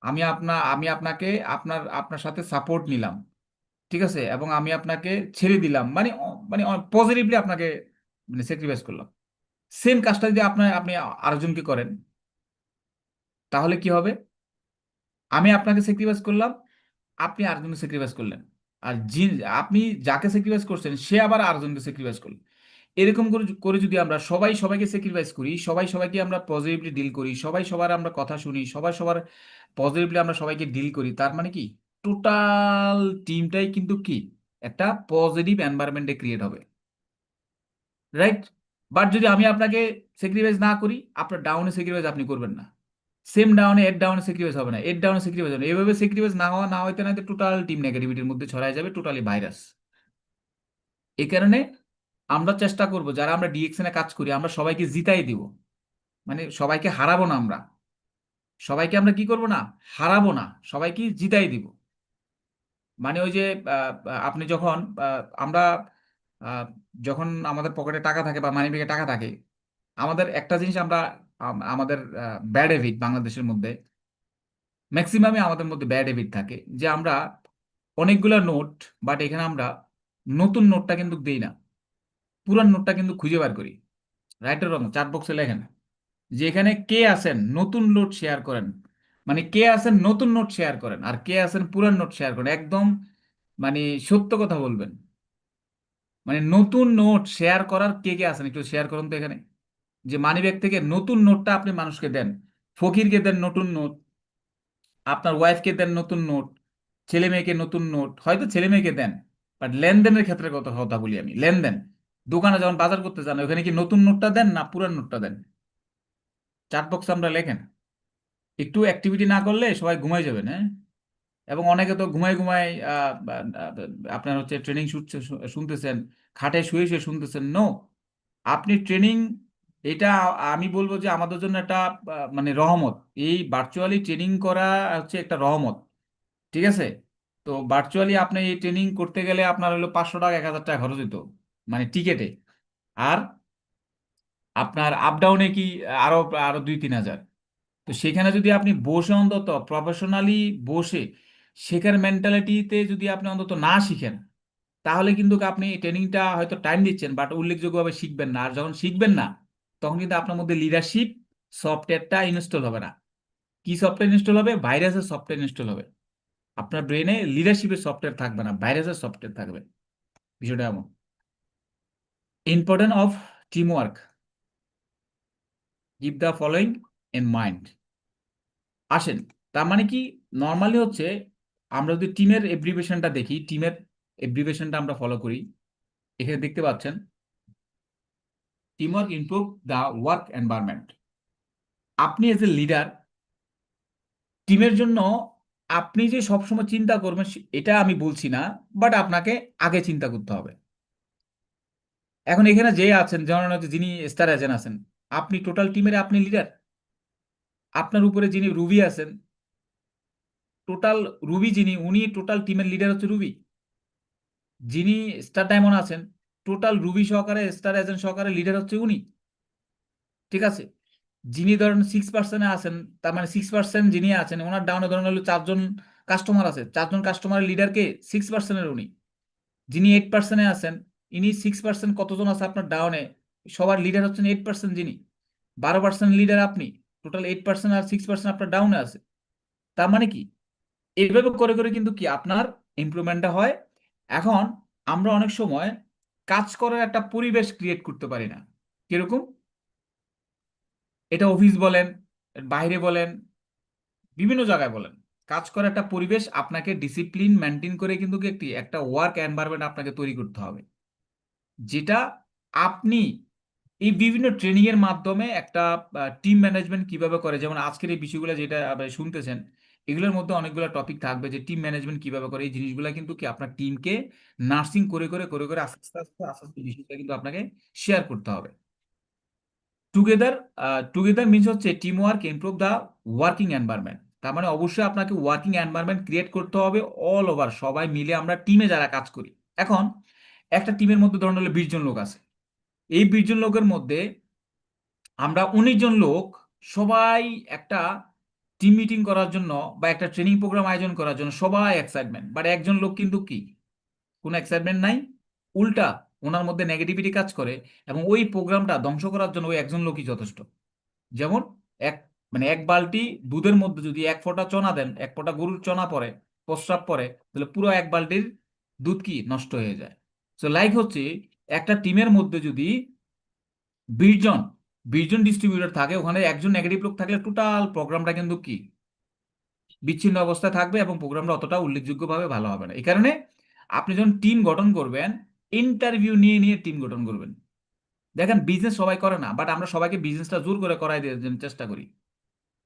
Speaker 2: আমি আপনাকে আপনার আপনার সাথে সাপোর্ট নিলাম, ঠিক আছে, এবং আমি আপনাকে ছেড়ে দিলাম, মানে পজিটিভলি আপনাকে মানে স্যাক্রিফাইস করলাম। সেম কাজটা যদি আপনি আরেকজনকে করেন, তাহলে কি হবে? আমি আপনাকে স্যাক্রিফাইস করলাম, আপনি আরেকজনকে স্যাক্রিফাইস করলেন, আর আপনি যাকে স্যাক্রিফাইস করছেন সে আবার আরেকজনকে স্যাক্রিফাইস করলেন। এরকম করে করে যদি আমরা সবাই সবাইকে স্যাক্রিফাইস করি, সবাই সবাইকে আমরা পজিটিভলি ডিল করি, সবাই সবার আমরা কথা শুনি, সবাই সবার পজিটিভলি আমরা সবাইকে ডিল করি, তার মানে কি টোটাল টিমটাই কিন্তু কি একটা পজিটিভ এনভায়রনমেন্টে ক্রিয়েট হবে, রাইট? বাট যদি আমি আপনাকে স্যাক্রিফাইস না করি, আপনার ডাউনে স্যাক্রিফাইস আপনি করবেন না, সেম ডাউনে এর ডাউনে স্যাক্রিফাইস হবে না, এর ডাউনে স্যাক্রিফাইস হবে না, এভাবে স্যাক্রিফাইস না হইতে না হইতে টোটাল টিম নেগেটিভিটির মধ্যে ছড়ায় যাবে, টোটালি ভাইরাস। এই কারণে আমরা চেষ্টা করব যারা আমরা ডিএকশনে কাজ করি আমরা সবাইকে জিতাই দিব, মানে সবাইকে হারাবো না আমরা, সবাইকে আমরা কি করব না, হারাবো না, সবাইকে জিতাই দিব। মানে ওই যে আপনি যখন আমরা আহ, যখন আমাদের পকেটে টাকা থাকে বা মানি ব্যাগে টাকা থাকে, আমাদের একটা জিনিস আমরা আমাদের ব্যাড হ্যাবিট বাংলাদেশের মধ্যে ম্যাক্সিমামে আমাদের মধ্যে ব্যাড হ্যাবিট থাকে যে আমরা অনেকগুলা নোট, বাট এখানে আমরা নতুন নোটটা কিন্তু দেই না, পুরান নোটটা কিন্তু খুঁজে বার করি। রাইট রং চার্ট বক্সে লেখেন যে এখানে কে আছেন নতুন নোট শেয়ার করেন, মানে কে আছেন নতুন নোট শেয়ার করেন আর কে আছেন পুরান নোট শেয়ার করেন, একদম মানে সত্য কথা বলবেন, মানে নতুন নোট শেয়ার করার কে কে আছেন একটু শেয়ার করুন তো এখানে, যে মানিব্যাগ থেকে নতুন নোটটা আপনি মানুষকে দেন, ফকিরকে দেন নতুন নোট, আপনার ওয়াইফকে দেন নতুন নোট, ছেলে মেয়েকে নতুন নোট, হয়তো ছেলে মেয়েকে দেন, বাট লেনদেনের ক্ষেত্রে কত কথা বলি আমি, লেনদেন দোকানে যখন বাজার করতে যান ওখানে কি নতুন নোটটা দেন না পুরান নোটটা দেন? চার্ট বক্স আমরা লেখেন, একটু অ্যাক্টিভিটি না করলে সবাই ঘুমাই যাবেন, হ্যাঁ? এবং অনেকে তো ঘুমাই ঘুমাই আপনার হচ্ছে ট্রেনিং শুনতেছেন, খাটে শুয়ে শুয়ে শুনতেছেন, নো, আপনি ট্রেনিং, এটা আমি বলবো যে আমাদের জন্য একটা মানে রহমত, এই ভার্চুয়ালি ট্রেনিং করা হচ্ছে একটা রহমত, ঠিক আছে? তো ভার্চুয়ালি আপনি এই ট্রেনিং করতে গেলে আপনার হলো 500 টাকা 1000 টাকা খরচ হতো, মানে টিকেটে, আর আপনার আপ ডাউনে কি আরো আরো 2-3 হাজার। তো সেখানে যদি আপনি বসে অন্তত প্রফেশনালি বসে শেখার মেন্টালিটিতে যদি আপনি অন্তত না শিখেন, তাহলে কিন্তু আপনি ট্রেনিংটা হয়তো টাইম দিচ্ছেন বাট উল্লেখযোগ্যভাবে শিখবেন না, আর যখন শিখবেন না তখন কিন্তু আপনার মধ্যে লিডারশিপ সফটওয়্যারটা ইনস্টল হবে না। কি সফটওয়্যার ইনস্টল হবে? ভাইরাসের সফটওয়্যার ইনস্টল হবে, আপনার ব্রেনে লিডারশিপের সফটওয়্যার থাকবে না, ভাইরাসের সফটওয়্যার থাকবে। বিষয়টা এমন। Importance of team work, keep the following in mind. আসেন, তার মানে কি নর্মালি হচ্ছে আমরা যদি টিমের এব্রিভিয়েশনটা দেখি, টিমের এব্রিভিয়েশনটা আমরা ফলো করি, এখানে দেখতে পাচ্ছেন team work improve the work environment. আপনি এজ এ লিডার টিমের জন্য আপনি যে সবসময় চিন্তা করবেন এটা আমি বলছি না, বাট আপনাকে আগে চিন্তা করতে হবে। এখন এখানে যে আছেন যেমন হচ্ছে যিনি স্টার এজেন্ট আছেন, আপনি টোটাল টিমের আপনি লিডার, আপনার উপরে যিনি রুবি আছেন, টোটাল রুবি যিনি উনি টোটাল টিমের লিডার হচ্ছে রুবি। যিনি স্টার ডায়মন্ড আছেন, টোটাল রুবি সহকারে স্টার এজেন্ট সহকারে লিডার হচ্ছে উনি। ঠিক আছে। যিনি ধরেন 6% আছেন, তার মানে 6% যিনি আছেন ওনার ডাউনে ধরেন হলো 4জন কাস্টমার আছে, 4জন কাস্টমারের লিডারকে 6%-এর উনি। যিনি 8%-এ আছেন, ইনি 6%, কতজন আছে আপনার ডাউনে, সবার লিডার হচ্ছেন 8%। যিনি 12% লিডার আপনি, টোটাল 8% আর 6% আপনার ডাউনে আছে। তার মানে কি, এইভাবে করে করে কিন্তু কি আপনার ইমপ্রুভমেন্টটা হয়। এখন আমরা অনেক সময় কাজ করার একটা পরিবেশ ক্রিয়েট করতে পারি না। কিরকম? এটা অফিস বলেন, বাইরে বলেন, বিভিন্ন জায়গায় বলেন, কাজ করার একটা পরিবেশ আপনাকে ডিসিপ্লিন মেনটেন করে কিন্তু কি একটা ওয়ার্ক এনভায়রনমেন্ট আপনাকে তৈরি করতে হবে, যেটা আপনি এই বিভিন্ন ট্রেনিং এর মাধ্যমে একটা টিম ম্যানেজমেন্ট কিভাবে করে, যেমন আজকের এই বিষয়গুলো যেটা আপনি শুনতেছেন, এগুলোর মধ্যে অনেকগুলো টপিক থাকবে যে টিম ম্যানেজমেন্ট কিভাবে করে। এই জিনিসগুলো কিন্তু কি আপনার টিমকে নার্সিং করে করে করে করে আস্তে আস্তে আস্তে আস্তে আস্তে বিষয়টা কিন্তু আপনাকে শেয়ার করতে হবে। টুগেদার, টুগেদার মিনস হচ্ছে team work improve the working environment. তার মানে অবশ্যই আপনাকে ওয়ার্কিং এনভায়রনমেন্ট ক্রিয়েট করতে হবে অল ওভার, সবাই মিলে আমরা টিমে যারা কাজ করি। এখন একটা টিমের মধ্যে ধরুন হলো 20 জন লোক আছে। এই 20 জন লোকের মধ্যে আমরা 19 জন লোক সবাই একটা টিম মিটিং করার জন্য বা একটা ট্রেনিং প্রোগ্রাম আয়োজন করার জন্য সবাই এক্সাইটমেন্ট, বাট একজন লোক কিন্তু কি কোনো এক্সাইটমেন্ট নাই, উল্টা ওনার মধ্যে নেগেটিভিটি কাজ করে, এবং ওই প্রোগ্রামটা ধ্বংস করার জন্য ওই একজন লোকই যথেষ্ট। যেমন এক, মানে এক বালতি দুধের মধ্যে যদি এক ফোঁটা চনা দেন, এক ফোঁটা গরুর চনা পড়ে, প্রস্রাব পড়ে, তাহলে পুরো এক বালতির দুধ কি নষ্ট হয়ে যায়। তো লাইক হচ্ছে একটা টিমের মধ্যে যদি 20 জন 20 জন ডিস্ট্রিবিউটর থাকে, ওখানে একজন নেগেটিভ লোক থাকলে টোটাল প্রোগ্রামটা কিন্তু কি বিচ্ছিন্ন অবস্থায় থাকবে এবং প্রোগ্রামটা অতটা উল্লেখযোগ্যভাবে ভালো হবে না। এই কারণে আপনি যখন টিম গঠন করবেন, ইন্টারভিউ নিয়ে নিয়ে টিম গঠন করবেন। দেখেন বিজনেস সবাই করে না, বাট আমরা সবাইকে বিজনেসটা জোর করে করাই দেওয়ার জন্য চেষ্টা করি।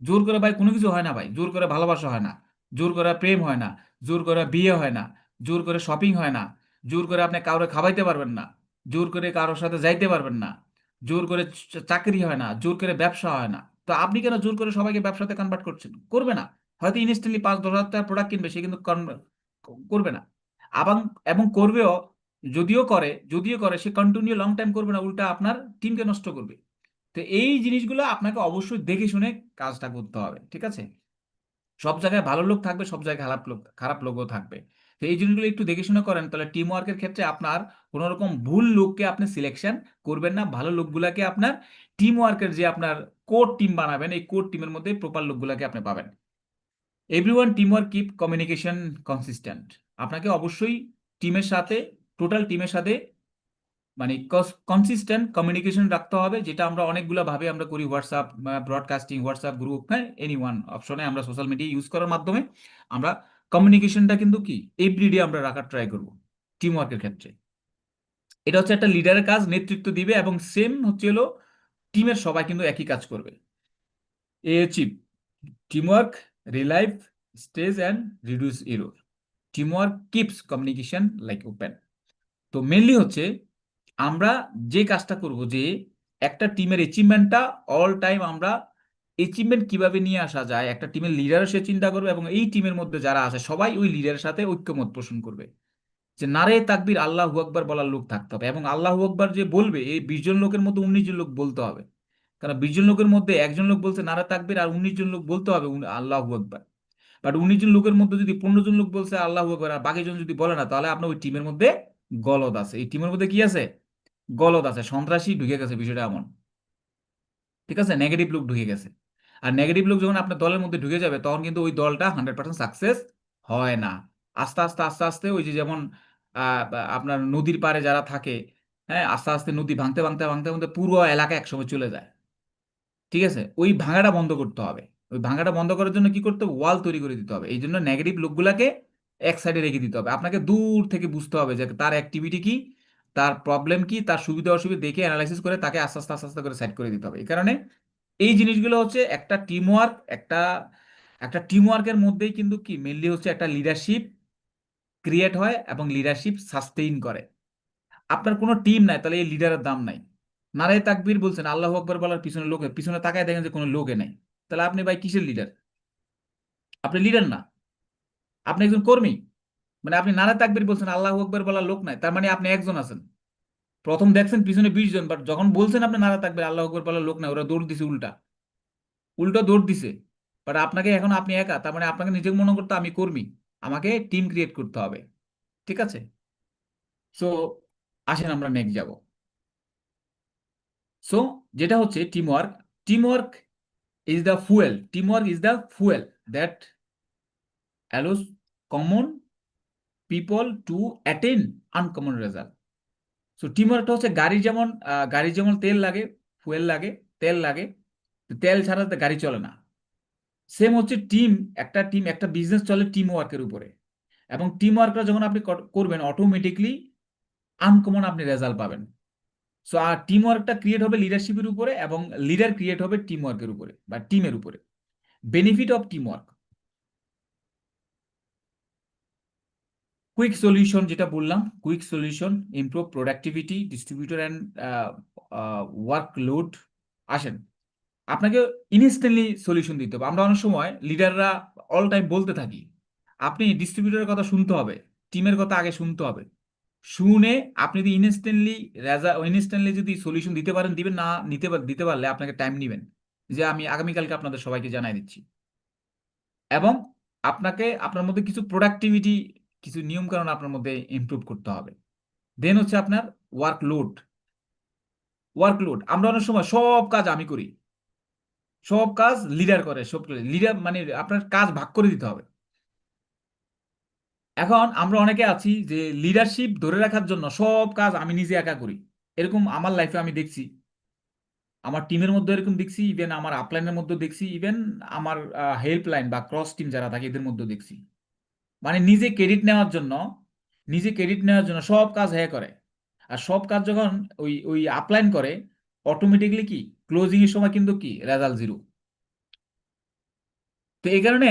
Speaker 2: জোর করে ভাই কোনো কিছু হয় না ভাই, জোর করে ভালোবাসা হয় না, জোর করে প্রেম হয় না, জোর করে বিয়ে হয় না, জোর করে শপিং হয় না, জোর করে আপনি কাউরে খাওয়াইতে পারবেন না, জোর করে কারোর সাথে যাইতে পারবেন না, জোর করে চাকরি হয় না, জোর করে ব্যবসা হয় না। তো আপনি কেন জোর করে সবাইকে ব্যবসাতে কনভার্ট করছেন? করবে না। হয়তো ইনস্ট্যান্টলি 5-10 হাজার টাকার প্রোডাক্ট কিনবে, সে কিন্তু করবে না। এবং এবং করবেও, যদিও করে সে কন্টিনিউ লং টাইম করবে না, উল্টা আপনার টিমকে নষ্ট করবে। তো এই জিনিসগুলো আপনাকে অবশ্যই দেখে শুনে কাজটা করতে হবে। ঠিক আছে। সব জায়গায় ভালো লোক থাকবে, সব জায়গায় খারাপ লোকও থাকবে। তো এই জিনিসগুলো একটু দেখে শুনে করেন, তাহলে টিম ওয়ার্কের ক্ষেত্রে আপনার কোনো রকম ভুল লোককে আপনি সিলেকশন করবেন না, ভালো লোকগুলাকে আপনার টিম ওয়ার্কের যে আপনার কোর টিম বানাবেন, এই কোর টিমের মধ্যে প্রপার লোকগুলাকে আপনি পাবেন। Everyone team work keep communication consistent. আপনাকে অবশ্যই টিমের সাথে, টোটাল টিমের সাথে মানে কনসিস্টেন্ট কমিউনিকেশন রাখতে হবে, যেটা আমরা অনেকগুলো ভাবে আমরা করি, হোয়াটসঅ্যাপ ব্রডকাস্টিং, হোয়াটসঅ্যাপ গ্রুপ, হ্যাঁ, এনি ওয়ান অপশনে আমরা সোশ্যাল মিডিয়া ইউজ করার মাধ্যমে আমরা কমিউনিকেশনটা কিন্তু কি এভরিডে আমরা রাখার ট্রাই করব টিম ওয়ার্কের ক্ষেত্রে। এটা হচ্ছে একটা লিডারের কাজ, নেতৃত্ব দিবে, এবং সেম হচ্ছে হলো টিমের সবাই কিন্তু একই কাজ করবে। A chip teamwork relive stage and reduce error. Teamwork keeps communication like open. তো মেনলি হচ্ছে আমরা যে কাজটা করব, যে একটা টিমের অ্যাচিভমেন্টটা অল টাইম আমরা অ্যাচিভমেন্ট কিভাবে নিয়ে আসা যায়, একটা টিমের লিডারও সে চিন্তা করবে, এবং এই টিমের মধ্যে যারা আছে সবাই ওই লিডারের সাথে ঐক্যমত পোষণ করবে, যে নারে তাকবীর আল্লাহু আকবার বলার লোক থাকতে হবে, এবং আল্লাহু আকবার যে বলবে এই 20 জন লোকের মধ্যে 19 জন লোক বলতে হবে। কারণ 20 জন লোকের মধ্যে একজন লোক বলছে নারে তাকবীর, আর 19 জন লোক বলতে হবে আল্লাহু আকবার। বাট 19 জন লোকের মধ্যে যদি 15 জন লোক বলছে আল্লাহু আকবার আর বাকিজন যদি বলে না, তাহলে আপনার ওই টিমের মধ্যে গলদ আছে। এই টিমের মধ্যে কি আছে? গলদ আছে, সন্ত্রাসী ঢুকে গেছে, বিষয়টা এমন। ঠিক আছে, নেগেটিভ লোক ঢুকে গেছে। আর নেগেটিভ লোক যখন আপনার দলের মধ্যে ঢুকে যাবে, তখন কিন্তু ওই দলটা 100% সাকসেস হয় না। আস্তে আস্তে আস্তে আস্তে ওই যে যেমন আপনার নদীর পাড়ে যারা থাকে, হ্যাঁ, আস্তে আস্তে নদী ভাঙতে ভাঙতে ভাঙতে ভাঙতে পুরো এলাকা একসময় চলে যায়। ঠিক আছে, ওই ভাঙাটা বন্ধ করতে হবে। ওই ভাঙাটা বন্ধ করার জন্য কি করতে হবে? ওয়াল তৈরি করে দিতে হবে। এই জন্য নেগেটিভ লোকগুলাকে এক সাইডে রেখে দিতে হবে। আপনাকে দূর থেকে বুঝতে হবে যে তার অ্যাক্টিভিটি কি, তার প্রবলেম কি, তার সুবিধা অসুবিধা দেখে অ্যানালাইসিস করে তাকে আস্তে আস্তে আস্তে আস্তে করে সেট করে দিতে হবে। এই কারণে এই জিনিসগুলো হচ্ছে একটা টিম ওয়ার্ক, একটা একটা টিম ওয়ার্কের মধ্যেই কিন্তু কি মেনলি হচ্ছে একটা লিডারশিপ ক্রিয়েট হয় এবং লিডারশিপ সাস্টেইন করে। আপনার কোনো টিম নাই, তাহলে এই লিডারের দাম নাই। নারায়ে তাকবীর বলছেন, আল্লাহু আকবার বলার পিছনে লোকের পিছনে তাকায় দেখেন যে কোনো লোকে নাই, তাহলে আপনি ভাই কিসের লিডার? আপনি লিডার না, আপনি একজন কর্মী। মানে আপনি নারে তাকবীর বলছেন, আল্লাহু আকবার বলার লোক নাই, তার মানে আপনি একজন আছেন। প্রথম দেখছেন পিছনে 20 জন, বাট যখন বলছেন আপনি নারে তাকবীর আল্লাহু আকবার বলার লোক নাই, ওরা দৌড় দিছে উল্টা, উল্টো দৌড় দিছে। বাট আপনাকে এখন আপনি একা, তার মানে আপনাকে নিজেকে মনে করতে আমি কর্মী, আমাকে টিম ক্রিয়েট করতে হবে। ঠিক আছে? সো আসেন আমরা নেক্সট যাব। সো যেটা হচ্ছে team work. Team work is the fuel, team work is the fuel that allows common people to attain uncommon result. So team ওয়ার্কটা হচ্ছে গাড়ির যেমন তেল লাগে, ফুয়েল লাগে, তেল লাগে, তো তেল ছাড়া তো গাড়ি চলে না। সেম হচ্ছে টিম, একটা বিজনেস চলে টিম ওয়ার্কের উপরে। এবং টিম ওয়ার্কটা যখন আপনি করবেন অটোমেটিকলি আনকমন আপনি রেজাল্ট পাবেন। সো আর টিম ওয়ার্কটা ক্রিয়েট হবে লিডারশিপের উপরে, এবং লিডার ক্রিয়েট হবে টিম ওয়ার্কের উপরে বা টিমের উপরে। Benefit of team work, quick solution, যেটা বললাম quick solution, improve productivity, distributor and workload. আসেন, আপনাকে ইনস্ট্যান্টলি সলিউশন দিতে হবে। আমরা অনেক সময় লিডাররা অল টাইম বলতে থাকি, আপনি ডিস্ট্রিবিউটরের কথা শুনতে হবে, টিমের কথা আগে শুনতে হবে। শুনে আপনি যদি ইনস্ট্যান্টলি যদি সলিউশন দিতে পারেন দিবেন, না দিতে পারলে আপনাকে টাইম নেবেন, যে আমি আগামীকালকে আপনাদের সবাইকে জানাই দিচ্ছি। এবং আপনাকে আপনার মধ্যে কিছু প্রোডাক্টিভিটি, কিছু নিয়ম কানুন আপনার মধ্যে ইমপ্রুভ করতে হবে। দেন হচ্ছে আপনার ওয়ার্কলোড। ওয়ার্কলোড, আমরা অনেক সময় সব কাজ আমি করি, সব কাজ লিডার করে, সব লিডার মানে আপনার কাজ ভাগ করে দিতে হবে। এখন আমরা অনেকে আছি যে লিডারশিপ ধরে রাখার জন্য সব কাজ আমি নিজে একা করি। এরকম আমার লাইফে আমি দেখছি, আমার টিমের মধ্যে এরকম দেখছি, ইভেন আমার আপলাইনের মধ্যে দেখছি, ইভেন আমার হেল্পলাইন বা ক্রস টিম যারা থাকে এদের মধ্যে দেখছি। মানে নিজে ক্রেডিট নেওয়ার জন্য সব কাজ হ্যাঁ করে। আর সব কাজ যখন ওই ওই আপলাইন করে, অটোমেটিকলি কি ক্লোজিং এর সময় কিন্তু কি রেজাল্ট জিরো। তো এই কারণে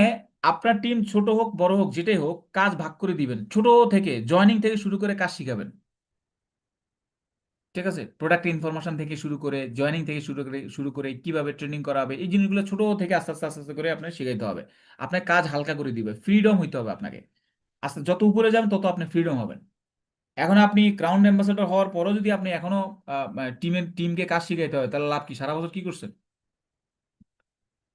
Speaker 2: আপনার টিম ছোট হোক বড় হোক যেটাই হোক, কাজ ভাগ করে দিবেন, ছোট থেকে জয়নিং থেকে শুরু করে কাজ শিখাবেন। ঠিক আছে? প্রোডাক্ট ইনফরমেশন থেকে শুরু করে, জয়নিং থেকে শুরু করে কিভাবে ট্রেনিং করা হবে, এই জিনিসগুলো ছোট থেকে আস্তে আস্তে আস্তে আস্তে করে আপনার শিখাইতে হবে। আপনার কাজ হালকা করে দিবে, ফ্রিডম হইতে হবে আপনাকে। আস্তে যত উপরে যাবেন তত আপনি ফ্রিডম হবেন। এখন আপনি ক্রাউন অ্যাম্বাসেডর হওয়ার পরও যদি আপনি এখনো টিমকে কাজ শিখাইতে হয়, তাহলে লাভ কি? সারা বছর কি করছেন?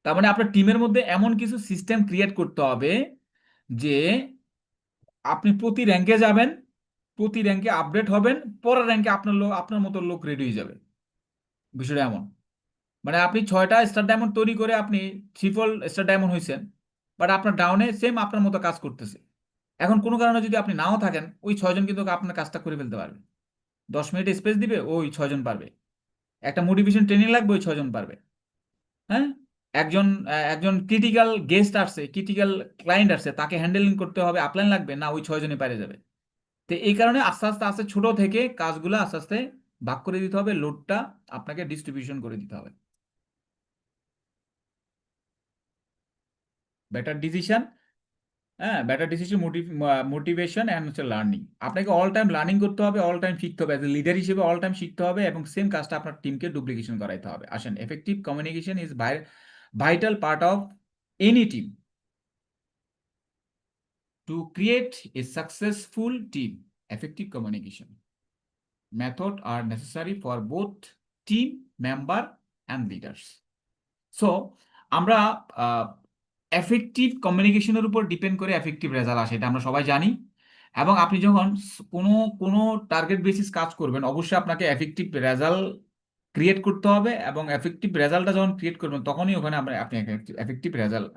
Speaker 2: তার মানে আপনার টিমের মধ্যে এমন কিছু সিস্টেম ক্রিয়েট করতে হবে যে আপনি প্রতি র্যাঙ্কে যাবেন, প্রতি র্যাঙ্কে আপডেট হবেন, পরের র্যাঙ্কে আপনার মতো লোক রেডি হয়ে যাবে। বিষয়টা এমন, মানে আপনি 6টা স্টার ডায়মন্ড তৈরি করে আপনি ট্রিপল স্টার ডায়মন্ড হয়েছেন, বাট আপনার ডাউনে সেম আপনার মতো কাজ করতেছে। এখন কোনো কারণে যদি আপনি নাও থাকেন, ওই 6জন কিন্তু আপনার কাজটা করে ফেলতে পারবে। 10 মিনিট স্পেস দিবে, ওই 6জন পারবে। একটা মোটিভেশন ট্রেনিং লাগবে, ওই 6জন পারবে। হ্যাঁ, একজন ক্রিটিক্যাল গেস্ট আসছে, ক্রিটিক্যাল ক্লায়েন্ট আসছে, তাকে হ্যান্ডেলিং করতে হবে, আপলাইন লাগবে না, ওই 6জনই পারে যাবে। তো এই কারণে আস্তে আস্তে আস্তে ছোট থেকে কাজগুলো আস্তে আস্তে ভাগ করে দিতে হবে, লোডটা আপনাকে ডিস্ট্রিবিউশন করে দিতে হবে। বেটার ডিসিশন, হ্যাঁ, বেটার ডিসিশন, মোটিভেশন অ্যান্ড হচ্ছে লার্নিং। আপনাকে অল টাইম লার্নিং করতে হবে, অল টাইম শিখতে হবে, অ্যাজ এ লিডার হিসেবে অল টাইম শিখতে হবে, এবং সেম কাজটা আপনার টিমকে ডুপ্লিকেশন করাইতে হবে। আসেন, effective communication is vital part of any team. To create a successful team, effective communication method are necessary for both team member and leaders. So আমরা এফেক্টিভ কমিউনিকেশনের উপর ডিপেন্ড করে এফেক্টিভ রেজাল্ট আসে, এটা আমরা সবাই জানি। এবং আপনি যখন কোনো কোনো টার্গেট বেসিস কাজ করবেন, অবশ্যই আপনাকে এফেক্টিভ রেজাল্ট ক্রিয়েট করতে হবে, এবং এফেক্টিভ রেজাল্টটা যখন ক্রিয়েট করবেন তখনই ওখানে আপনি এফেক্টিভ রেজাল্ট,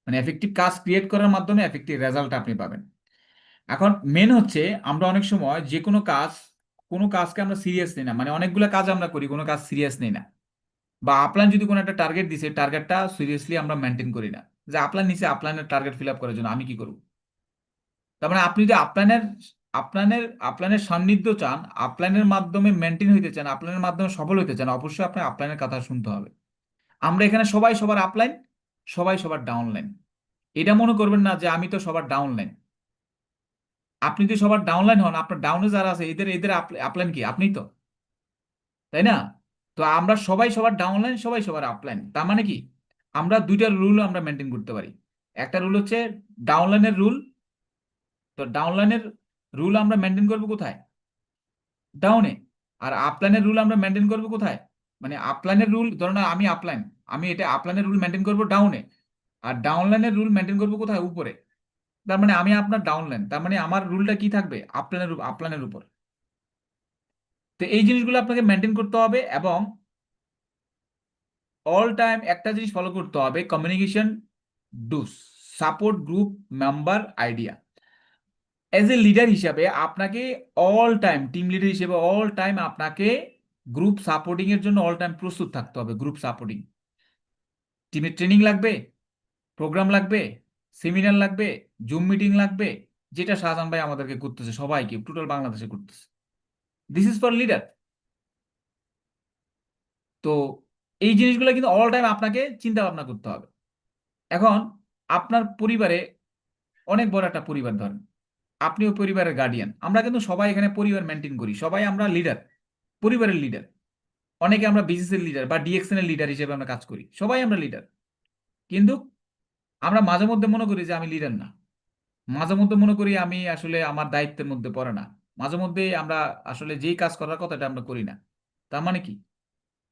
Speaker 2: মানে এফেক্টিভ কাজ ক্রিয়েট করার মাধ্যমে এফেক্টিভ রেজাল্ট আপনি পাবেন। এখন মেন হচ্ছে আমরা অনেক সময় যে কোনো কাজকে আমরা সিরিয়াস নিই না, মানে অনেকগুলো কাজ আমরা করি, কোনো কাজ সিরিয়াস নেই না। বা আপলাইন যদি কোনো একটা টার্গেট দিছে, টার্গেটটা সিরিয়াসলি আমরা মেনটেন করি না, যে আপলাইন নিচে আপলাইনের টার্গেট ফিল আপ করার জন্য আমি কি করব। তার মানে আপনি যদি আপলাইনের সান্নিধ্য চান, আপলাইনের মাধ্যমে মেনটেন হইতে চান, আপলাইনের মাধ্যমে সফল হইতে চান, অবশ্যই আপনার আপলাইনের কথা শুনতে হবে। আমরা এখানে সবাই সবার আপলাইন, সবাই সবার ডাউনলাইন। এটা মনে করবেন না যে আমি তো সবার ডাউনলাইন। আপনি যদি সবার ডাউনলাইন হন, আপনার ডাউনে যারা আছে এদের এদের আপলাইন কি? আপনি তো, তাই না? তো আমরা সবাই সবার ডাউনলাইন, সবাই সবার আপলাইন। তার মানে কি, আমরা দুইটা রুল আমরা মেনটেন করতে পারি। একটা রুল হচ্ছে ডাউনলাইনের রুল, তো ডাউনলাইনের রুল আমরা মেনটেন করবো কোথায়? ডাউনে। আর আপলাইনের রুল আমরা মেনটেন করবো কোথায়? মানে আপলাইনের রুল, ধরো না আমি আপলাইন, আমি এটা আপলাইনের রুল মেনটেন করবো ডাউনে, আর ডাউনলাইনের রুল মেনটেন করবো কোথায়? উপরে। তার মানে আমি আপনার ডাউনলাইন, তার মানে আমার রুলটা কি থাকবে? আপলাইনের উপর। তো এই জিনিসগুলো আপনাকে মেনটেন করতে হবে, এবং অল টাইম একটা জিনিস ফলো করতে হবে, communication dose, support group member idea. Age a leader হিসাবে আপনাকে অল টাইম, টিম লিডার হিসেবে অল টাইম আপনাকে গ্রুপ সাপোর্টিং এর জন্য অল টাইম প্রস্তুত থাকতে হবে। গ্রুপ সাপোর্টিং, টিমের ট্রেনিং লাগবে, প্রোগ্রাম লাগবে, সেমিনার লাগবে, জুম মিটিং লাগবে, যেটা শাহজাহান ভাই আমাদেরকে করতেছে, সবাইকে টোটাল বাংলাদেশে করতেছে। This is for leader. তো এই জিনিসগুলো কিন্তু অল টাইম আপনাকে চিন্তা ভাবনা করতে হবে। এখন আপনার পরিবারে অনেক বড় একটা পরিবার, ধরেন আপনিও পরিবারের গার্ডিয়ান, আমরা কিন্তু সবাই এখানে পরিবার মেনটেন করি, সবাই আমরা লিডার, পরিবারের লিডার। অনেকে আমরা বিজনেসের লিডার বা ডিএক্সএন এর লিডার হিসেবে আমরা কাজ করি, সবাই আমরা লিডার। কিন্তু আমরা মাঝে মধ্যে মনে করি যে আমি লিডার না, মাঝে মধ্যে মনে করি আমি আসলে আমার দায়িত্বের মধ্যে পড়ে না, মাঝে মধ্যে আমরা আসলে যেই কাজ করার কথা এটা আমরা করি না। তার মানে কি?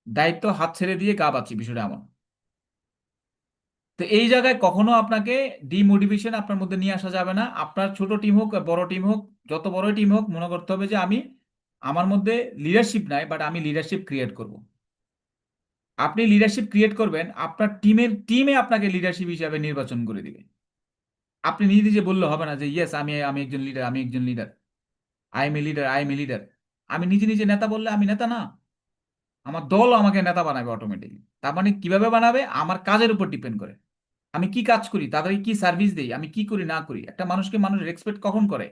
Speaker 2: দায়িত্ব হাত ছেড়ে দিয়ে গা বাঁচি, বিষয়টা এমন। তো এই জায়গায় কখনো আপনাকে ডিমোটিভেশন আপনার মধ্যে নিয়ে আসা যাবে না। আপনার ছোট টিম হোক আর বড় টিম হোক, যত বড় টিম হোক, মনে করতে হবে যে আমি, আমার মধ্যে লিডারশিপ নাই, বাট আমি লিডারশিপ ক্রিয়েট করব। আপনি লিডারশিপ ক্রিয়েট করবেন, আপনার টিমে আপনাকে লিডারশিপ হিসাবে নির্বাচন করে দিবে। আপনি নিজে নিজে বললে হবে না যে ইয়েস আমি আমি একজন লিডার, আমি একজন leader, I am a leader, I am a leader. আমি নিজে নিজে নেতা বললে আমি নেতা না, আমার দল আমাকে নেতা বানাবে অটোমেটিকলি। তার মানে কিভাবে বানাবে? আমার কাজের উপর ডিপেন্ড করে, আমি কি কাজ করি, তাদেরকে কি সার্ভিস দেই, আমি কি করি না করি। একটা মানুষকে মানুষ রেসপেক্ট কখন করে?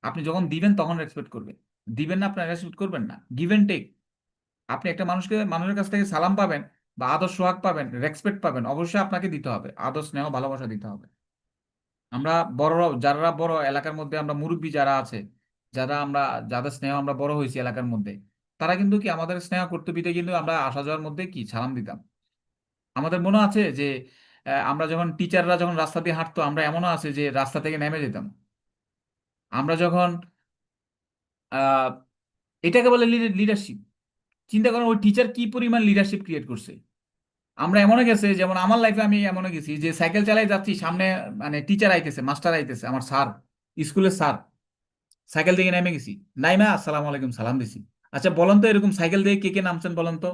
Speaker 2: আপনি যখন দিবেন তখন রেসপেক্ট করবে, দিবেন না আপনার রেসপেক্ট করবেন না। Give and take. আপনি একটা মানুষের কাছ থেকে সালাম পাবেন বা আদর সোহাগ পাবেন, রেসপেক্ট পাবেন, অবশ্যই আপনাকে দিতে হবে, আদর স্নেহ ভালোবাসা দিতে হবে। আমরা বড়রাও, যারা বড় এলাকার মধ্যে, আমরা মুরব্বী যারা আছে, যারা আমরা, যাদের স্নেহ আমরা বড় হয়েছি এলাকার মধ্যে, তারা কিন্তু কি আমাদের স্নেহ কর্তব্যতে কিন্তু আমরা আসা যাওয়ার মধ্যে কি সালাম দিতাম। আমাদের মনে আছে যে আমরা যখন টিচাররা যখন রাস্তা দিয়ে হাঁটতো, আমরা এমনও আছে যে রাস্তা থেকে নেমে যেতাম। আমরা যখন আহ এটাকে বলে লিডারশিপ। চিন্তা করেন ওই টিচার কি পরিমাণ লিডারশিপ ক্রিয়েট করছে। আমরা এমনও গেছে, যেমন আমার লাইফে আমি এমনও গেছি যে সাইকেল চালাই যাচ্ছি, সামনে মানে টিচার আইতেছে, মাস্টার আইতেছে, আমার স্যার, স্কুলের স্যার, সাইকেল থেকে নেমে গেছি, নাইমা আসসালামু আলাইকুম সালাম দিছি। আচ্ছা বলেন তো, এরকম সাইকেল দিয়ে কে কে নামছেন বলেন তো?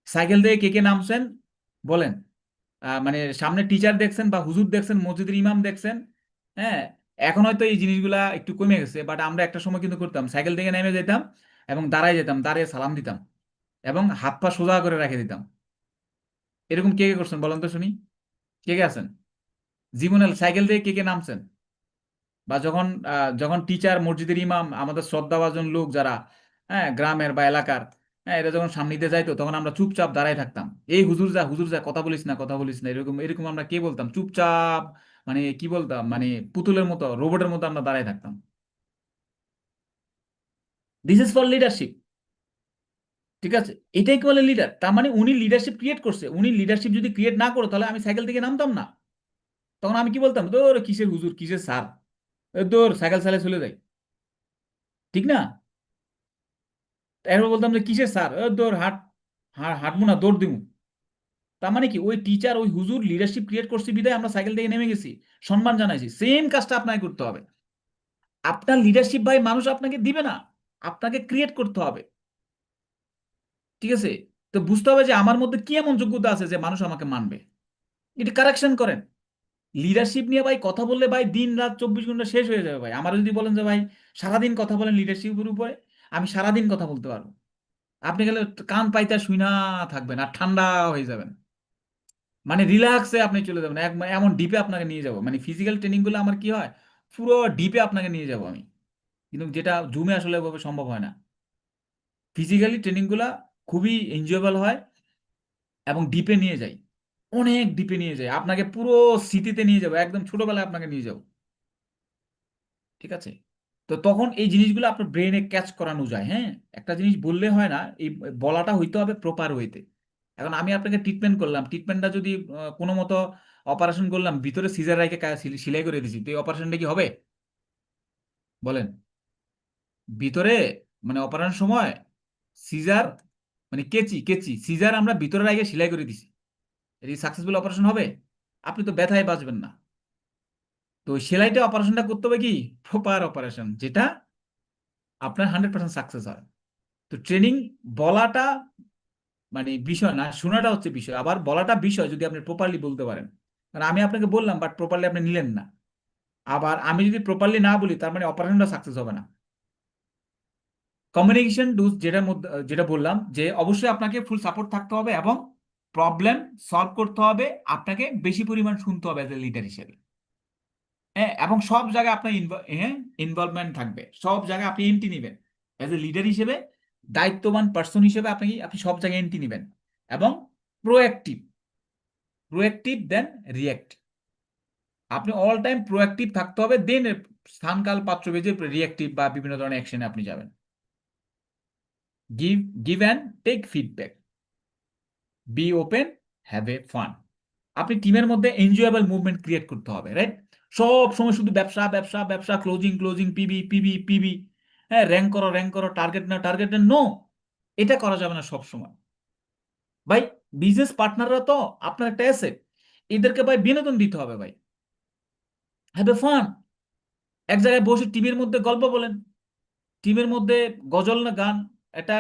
Speaker 2: সাইকেল দিয়ে কে কে নামছেন বলেন? মানে সামনে টিচার দেখছেন বা হুজুর দেখছেন, মসজিদের ইমাম দেখছেন। হ্যাঁ। এখন হয়তো এই জিনিসগুলা একটু কমে গেছে, বাট আমরা একটা সময় কিন্তু করতাম, সাইকেল থেকে নেমে যেতাম এবং দাঁড়ায় যেতাম, দাঁড়িয়ে সালাম দিতাম এবং হাত পা সোজা করে রেখে দিতাম। এরকম কে কে করছেন বলেন তো শুনি? কে কে আছেন জীবনে সাইকেল দিয়ে কে কে নামছেন? বা যখন যখন টিচার, মসজিদের ইমাম, আমাদের শ্রদ্ধাভাজন লোক যারা, হ্যাঁ, গ্রামের বা এলাকার, হ্যাঁ, এরা যখন সামনে দিয়ে যাইতো, তখন আমরা চুপচাপ দাঁড়ায় থাকতাম। এই হুজুর যা, হুজুর যা, কথা বলিস না, কথা বলিস না, এরকম এরকম আমরা কে বলতাম? চুপচাপ, মানে কি বলতাম, মানে পুতুলের মতো, রোবটের মতো আমরা দাঁড়ায় থাকতাম। This is for leadership. ঠিক আছে, এটাই কি বলে লিডার? তার মানে উনি লিডারশিপ ক্রিয়েট করছে। উনি লিডারশিপ যদি ক্রিয়েট না করো, তাহলে আমি সাইকেল থেকে নামতাম না। তখন আমি কি বলতাম? তোর কিসের হুজুর, কিসের স্যার, তোর সাইকেল চালিয়ে চলে যাই। ঠিক না? এরপর বলতাম যে কিসের স্যার, তোর হাঁটবো না, দৌড় দিমু। তার মানে কি ওই টিচার, ওই হুজুর লিডারশিপ ক্রিয়েট করছে বিদায় আমরা সাইকেল থেকে নেমে গেছি, সম্মান জানাইছি। সেম কাজটা আপনাকে করতে হবে। আপনার লিডারশিপ ভাই মানুষ আপনাকে দিবে না, আপনাকে ক্রিয়েট করতে হবে। ঠিক আছে? তো বুঝতে হবে যে আমার মধ্যে কি এমন যোগ্যতা আছে যে মানুষ আমাকে মানবে। এটা কারেকশন করেন। লিডারশিপ নিয়ে ভাই কথা বললে ভাই দিন রাত 24 ঘন্টা শেষ হয়ে যাবে ভাই। আমার যদি বলেন যে ভাই সারাদিন কথা বলেন লিডারশিপের উপরে, আমি সারাদিন কথা বলতে পারবো। আপনি গেলে কান পাইতে শুই না থাকবেন আর ঠান্ডা হয়ে যাবেন, মানে রিল্যাক্সে আপনি চলে যাবেন, এমন ডিপে আপনাকে নিয়ে যাব। মানে ফিজিক্যাল ট্রেনিং গুলো আমার কি হয়, পুরো ডিপে আপনাকে নিয়ে যাব আমি, কিন্তু যেটা জুমে আসলে ওভাবে সম্ভব হয় না। ফিজিক্যালি ট্রেনিং গুলা খুবই এনজয়েবল হয় এবং ডিপে নিয়ে যায়, অনেক ডিপে নিয়ে যায়, আপনাকে পুরো স্মৃতিতে নিয়ে যাবো, একদম ছোটবেলায় আপনাকে নিয়ে যাবো। ঠিক আছে? তো তখন এই জিনিসগুলো আপনার ব্রেনে ক্যাচ করানো যায়। হ্যাঁ, একটা জিনিস বললে হয় না, এই বলাটা হইতে হবে প্রপার ওয়েতে। এখন আমি আপনাকে ট্রিটমেন্ট করলাম, ট্রিটমেন্টটা যদি কোনো মতো অপারেশন করলাম, ভিতরে সিজার রাইকে সেলাই করে দিছি, তো এই অপারেশনটা কি হবে? বলেন। ভিতরে মানে অপারেশন সময় সিজার, মানে কেচি কেচি সিজার আমরা ভিতরে আগে সেলাই করে দিছি, এটি সাকসেসফুল অপারেশন হবে? আপনি তো ব্যথায় বাঁচবেন না। তো ওই সেলাইটা অপারেশনটা করতে হবে কি প্রপার অপারেশন, যেটা আপনার 100% সাকসেস হয়। তো ট্রেনিং বলাটা মানে বিষয় না, শোনাটা হচ্ছে বিষয়, আবার বলাটা বিষয় যদি আপনি প্রপারলি বলতে পারেন। কারণ আমি আপনাকে বললাম বাট প্রপারলি আপনি নিলেন না। আবার আমি যদি প্রপারলি না বলি তার মানে অপারেশনটা সাকসেস হবে না। কমিউনিকেশন ডুজ যেটার মধ্যে যেটা বললাম যে অবশ্যই আপনাকে ফুল সাপোর্ট থাকতে হবে এবং প্রবলেম সলভ করতে হবে, আপনাকে বেশি পরিমাণ শুনতে হবে এজ এ লিডার হিসেবে। হ্যাঁ, এবং সব জায়গায় আপনার ইনভলভমেন্ট থাকবে, সব জায়গায় আপনি এন্ট্রি নেবেন এজ এ লিডার হিসেবে, দায়িত্ববান পার্সন হিসেবে আপনি আপনি সব জায়গায় এন্ট্রি নেবেন এবং প্রোঅ্যাক্টিভ, প্রোঅ্যাক্টিভ দেন রিয়েক্ট। আপনি অল টাইম প্রোঅ্যাক্টিভ থাকতে হবে, দেন স্থানকাল পাত্র বেঁধে রিয়েক্টিভ বা বিভিন্ন ধরনের অ্যাকশনে আপনি যাবেন। Give give and take feedback, be open, have a fun. আপনি টিমের মধ্যে এনজয়েবল মুভমেন্ট ক্রিয়েট করতে হবে, রাইট? সব সময় শুধু ব্যবসা ব্যবসা ব্যবসা, closing closing, PB PB PB, হ্যাঁ, র্যাঙ্ক করো, টার্গেট না টার্গেট না, নো, এটা করা যাবে না সব সময়। ভাই, বিজনেস পার্টনাররা তো আপনার একটা অ্যাসেট, এদেরকে ভাই বিনোদন দিতে হবে ভাই, হ্যাভ এ ফান। এক জায়গায় বসে টিভির মধ্যে গল্প বলেন, টিমের মধ্যে গজল না গান, এটা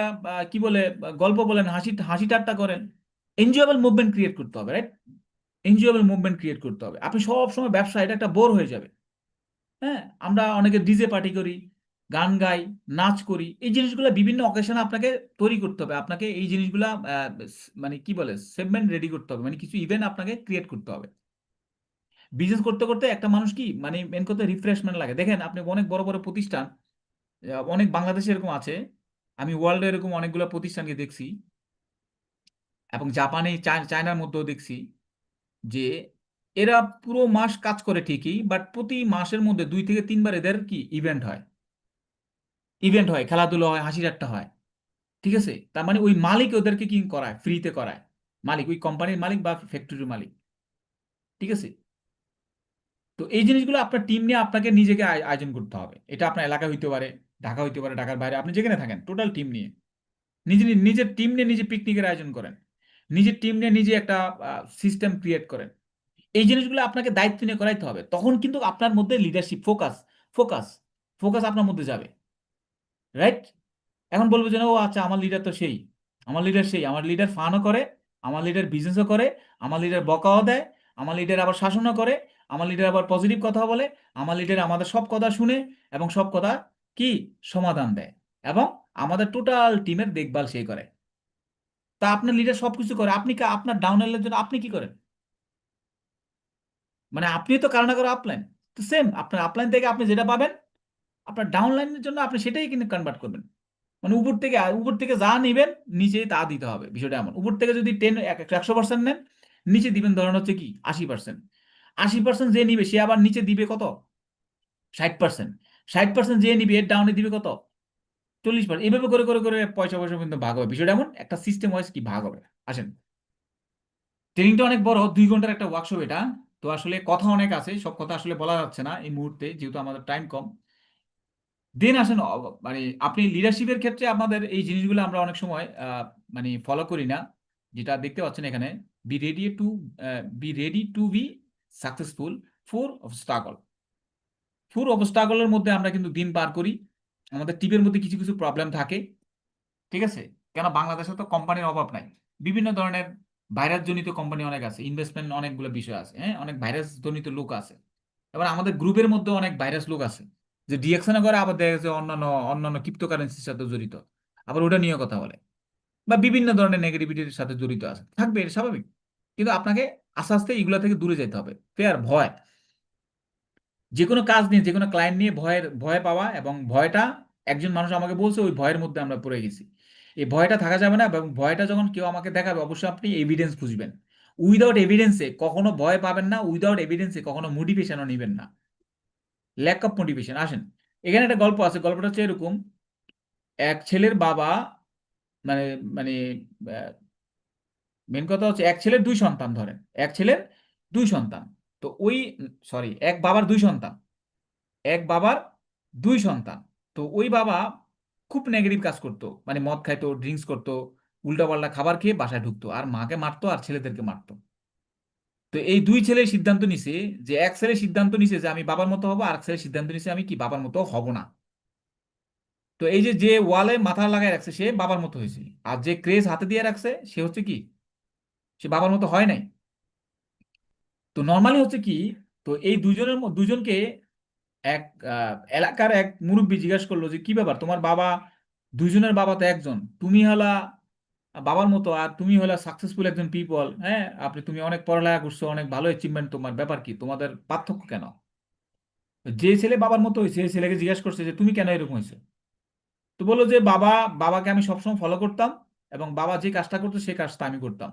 Speaker 2: কি বলে গল্প বলেন, হাসি হাসি ঠাট্টা করেন। এনজয়েবল মুভমেন্ট ক্রিয়েট করতে হবে, রাইট? এনজয়েবল মুভমেন্ট ক্রিয়েট করতে হবে। আপনি সব সময় ব্যবসা, এটা একটা বোর হয়ে যাবে। হ্যাঁ, আমরা অনেকে ডিজে পার্টি করি, গান গাই, নাচ করি, এই জিনিসগুলো বিভিন্ন অকেশনে আপনাকে তৈরি করতে হবে, আপনাকে এই জিনিসগুলা মানে কি বলে সেগমেন্ট রেডি করতে হবে, মানে কিছু ইভেন্ট আপনাকে ক্রিয়েট করতে হবে। বিজনেস করতে করতে একটা মানুষ কি মানে মেন কথা রিফ্রেশমেন্ট লাগে। দেখেন আপনি অনেক বড় বড় প্রতিষ্ঠান, অনেক বাংলাদেশে এরকম আছে, আমি ওয়ার্ল্ডে এরকম অনেকগুলো প্রতিষ্ঠানকে দেখছি, এবং জাপানে চায়নার মধ্যেও দেখছি যে এরা পুরো মাস কাজ করে ঠিকই, বাট প্রতি মাসের মধ্যে 2 থেকে 3 বার এদের কি ইভেন্ট হয়, ইভেন্ট হয়, খেলাধুলা হয়, হাসি ঠাট্টা হয়। ঠিক আছে, তার মানে ওই মালিক ওদেরকে কি করায়, ফ্রিতে করায়, মালিক ওই কোম্পানির মালিক বা ফ্যাক্টরির মালিক। ঠিক আছে, তো এই জিনিসগুলো আপনার টিম নিয়ে আপনাকে নিজেকে আয়োজন করতে হবে। এটা আপনার এলাকা হইতে পারে, ঢাকা হইতে পারে, ঢাকার বাইরে, আপনি যেখানে থাকেন টোটাল টিম নিয়ে নিজে নিজের টিম নিয়ে নিজে পিকনিকের আয়োজন করেন, নিজের টিম নিয়ে নিজে একটা সিস্টেম ক্রিয়েট করেন। এই জিনিসগুলো আপনাকে দায়িত্ব নিয়ে করাইতে হবে, তখন কিন্তু আপনার মধ্যে লিডারশিপ ফোকাস, ফোকাস ফোকাস আপনার মধ্যে যাবে, রাইট? এখন বলবো যে না, ও আচ্ছা আমার লিডার তো সেই, আমার লিডার সেই, আমার লিডার ফানও করে, আমার লিডার বিজনেসও করে, আমার লিডার বকাও দেয়, আমার লিডার আবার শাসনও করে, আমার লিডার আবার পজিটিভ কথা বলে, আমার লিডার আমাদের সব কথা শুনে এবং সব কথা কি সমাধান দেয়, এবং আমাদের টোটাল টিমের দেখভাল সেই করে। তা আপনার লিডার সবকিছু করে, আপনি আপনার ডাউনের জন্য আপনি কি করেন? মানে আপনি তো কারো না কারো আপলাইন, তো সেম আপনার আপলাইন থেকে আপনি যেটা পাবেন আপনার ডাউন লাইনের জন্য আপনি সেটাই কিন্তু কনভার্ট করবেন। মানে উপর থেকে যা নিবেন নিচে তা দিতে হবে, বিষয়টা এমন। উপর থেকে যদি 100% নেন, নিচে দিবেন ধরেন হচ্ছে কি 80%। 80% যে নিবে সে আবার নিচে দিবে কত, 60%। 60% যে নিবে এর ডাউনে দিবে কত, 40%। এইভাবে করে করে করে পয়সা পয়সা কিন্তু ভাগ হবে, বিষয়টা এমন একটা সিস্টেম ওয়াইজ কি ভাগ হবে। আসেন, ট্রেনিংটা অনেক বড়, 2 ঘন্টার একটা ওয়ার্কশপ এটা। তো আসলে কথা অনেক আছে, সব কথা আসলে বলা যাচ্ছে না এই মুহূর্তে যেহেতু আমাদের টাইম কম। দেন আসেন মানে আপনি লিডারশিপের ক্ষেত্রে আমাদের এই জিনিসগুলো আমরা অনেক সময় মানে ফলো করি না, যেটা দেখতে পাচ্ছেন এখানে। Be ready to be successful, four obstacle. Four অবস্টাকলের মধ্যে আমরা কিন্তু দিন পার করি, আমাদের টিমের মধ্যে কিছু কিছু প্রবলেম থাকে। ঠিক আছে, কেন বাংলাদেশে তো কোম্পানির অভাব নাই, বিভিন্ন ধরনের ভাইরাস জনিত কোম্পানি অনেক আছে, ইনভেস্টমেন্ট অনেকগুলো বিষয় আছে, হ্যাঁ, অনেক ভাইরাস জনিত লোক আছে। এবার আমাদের গ্রুপের মধ্যে অনেক ভাইরাস লোক আছে, যে ডিএকশনে করে, আবার দেখা যাচ্ছে অন্যান্য অন্যান্য ক্রিপ্টোকারেন্সির সাথে জড়িত, আবার ওটা নিয়ে কথা বলে, বা বিভিন্ন ধরনের নেগেটিভিটির সাথে জড়িত আছে, থাকবে, এটা স্বাভাবিক। কিন্তু আপনাকে আস্তে আস্তে এগুলা থেকে দূরে যেতে হবে। ফেয়ার ভয়, যে কোনো কাজ নিয়ে, যে কোনো ক্লায়েন্ট নিয়ে ভয় পাওয়া, এবং ভয়টা একজন মানুষ আমাকে বলছে ওই ভয়ের মধ্যে আমরা পড়ে গেছি, এই ভয়টা থাকা যাবে না। এবং ভয়টা যখন কেউ আমাকে দেখাবে অবশ্যই আপনি এভিডেন্স খুঁজবেন। উইদাউট এভিডেন্সে কখনো ভয় পাবেন না, উইদাউট এভিডেন্সে কখনো মোটিভেশনও নেবেন না, ল্যাক অফ মোটিভেশন। আসেন, এখানে একটা গল্প আছে, গল্পটা হচ্ছে এরকম। এক ছেলের বাবা মানে মানে মেন কথা হচ্ছে এক ছেলের 2 সন্তান, ধরেন এক ছেলের 2 সন্তান। তো ওই, সরি, এক বাবার 2 সন্তান, এক বাবার দুই সন্তান। তো ওই বাবা খুব নেগেটিভ কাজ করতো, মানে মদ খাইতো, ড্রিঙ্কস করতো, উল্টাপাল্টা খাবার খেয়ে বাসায় ঢুকতো, আর মাকে মারতো আর ছেলেদেরকে মারতো। তো এই দুই ছেলে সিদ্ধান্ত নিছে, যে এক ছেলে সিদ্ধান্ত নিছে যে আমি বাবার মতো হব, আর এক ছেলে সিদ্ধান্ত নিছে আমি কি বাবার মতো হব না। তো এই যে যে ওয়ালে মাথা লাগায় রাখছে সে বাবার মতো হয়েছে, আর যে ক্রেজ হাতে দিয়ে রাখছে সে হচ্ছে কি, সে বাবার মতো হয় নাই। তো নর্মালি হচ্ছে কি, তো এই দুজনকে এক এলাকার এক মুরব্বী জিজ্ঞাসা করলো যে কি ব্যাপার তোমার বাবা, দুইজনের বাবা তো একজন, তুমি হলা বাবার মতো আর তুমি হলা সাকসেসফুল একজন পিপল, হ্যাঁ তুমি অনেক পড়ালেখা করছো, অনেক ভালো অ্যাচিভমেন্ট, তোমার ব্যাপার কি, তোমাদের পার্থক্য কেন? তো যে ছেলে বাবার মতো হয়েছে সেই ছেলেকে জিজ্ঞাসা করছে যে তুমি কেন এরকম হয়েছে? তো বললো যে বাবাকে আমি সবসময় ফলো করতাম, এবং বাবা যে কাজটা করতো সেই কাজটা আমি করতাম।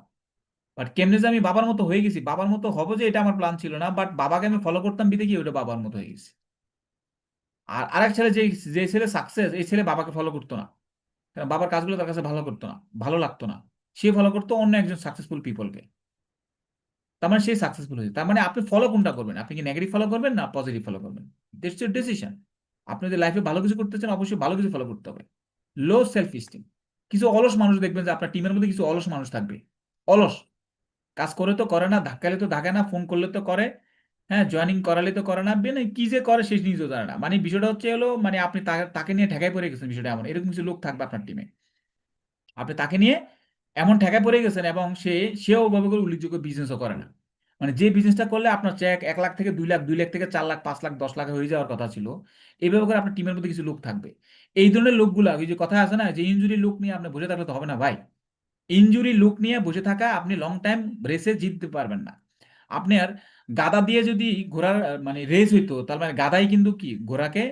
Speaker 2: বাট কেমনে যে আমি বাবার মতো হয়ে গেছি, বাবার মতো হবো যে এটা আমার প্ল্যান ছিল না, বাট বাবাকে আমি ফলো করতাম বিধে কি ওটা বাবার মতো হয়ে গেছি। আর আরেক ছেলে, যে যে ছেলে সাকসেস, এই ছেলে বাবাকে ফলো করতো না, কারণ বাবার কাজগুলো তার কাছে ভালো করতো না, ভালো লাগতো না। সে ফলো করতো অন্য একজন সাকসেসফুল পিপলকে। তার মানে সে সাকসেসফুল হয়েছে। তার মানে আপনি ফলো কোনটা করবেন, আপনি কি নেগেটিভ ফলো করবেন না পজিটিভ ফলো করবেন? That's your decision. আপনি যদি লাইফে ভালো কিছু করতে চান অবশ্যই ভালো কিছু ফলো করতে হবে। লো সেলফ স্টিম। কিছু অলস মানুষ দেখবেন যে আপনার টিমের মধ্যে কিছু অলস মানুষ থাকবে। অলস, কাজ করে তো করে না, ধাক্কালে তো ধাক্কে না, ফোন করলে তো করে, হ্যাঁ জয়েনিং করালে তো করে না, মানে কি যে করে শেষ নিজেও জানে না। মানে বিষয়টা হচ্ছে হলো, মানে আপনি তাকে নিয়ে ঠেকায় পড়ে গেছেন, বিষয়টা এমন, এরকম কিছু লোক থাকবে আপনার টিমে। আপনি তাকে নিয়ে এমন ঠেকায় পড়ে গেছেন, এবং সেও ওভাবে করে উল্লেখযোগ্য বিজনেসও করে না। মানে যে বিজনেসটা করলে আপনার চেক 1 লাখ থেকে 2 লাখ, 2 লাখ থেকে 4 লাখ, 5 লাখ, 10 লাখ হয়ে যাওয়ার কথা ছিল, এইভাবে করে আপনার টিমের মধ্যে কিছু লোক থাকবে। এই ধরনের লোকগুলা, ওই যে কথা আছে না যে ইনজুরি লোক নিয়ে আপনি বসে থাকলে তো হবে না ভাই। ইনজুরি লুক নিয়ে বসে থাকা, আপনি লং টাইম রেসে জিততে পারবেন না। আপনি আর গাদা দিয়ে যদি ঘোড়ার মানে রেস হইতো, তার মানে গাদাই কিন্তু কি ঘোড়াকে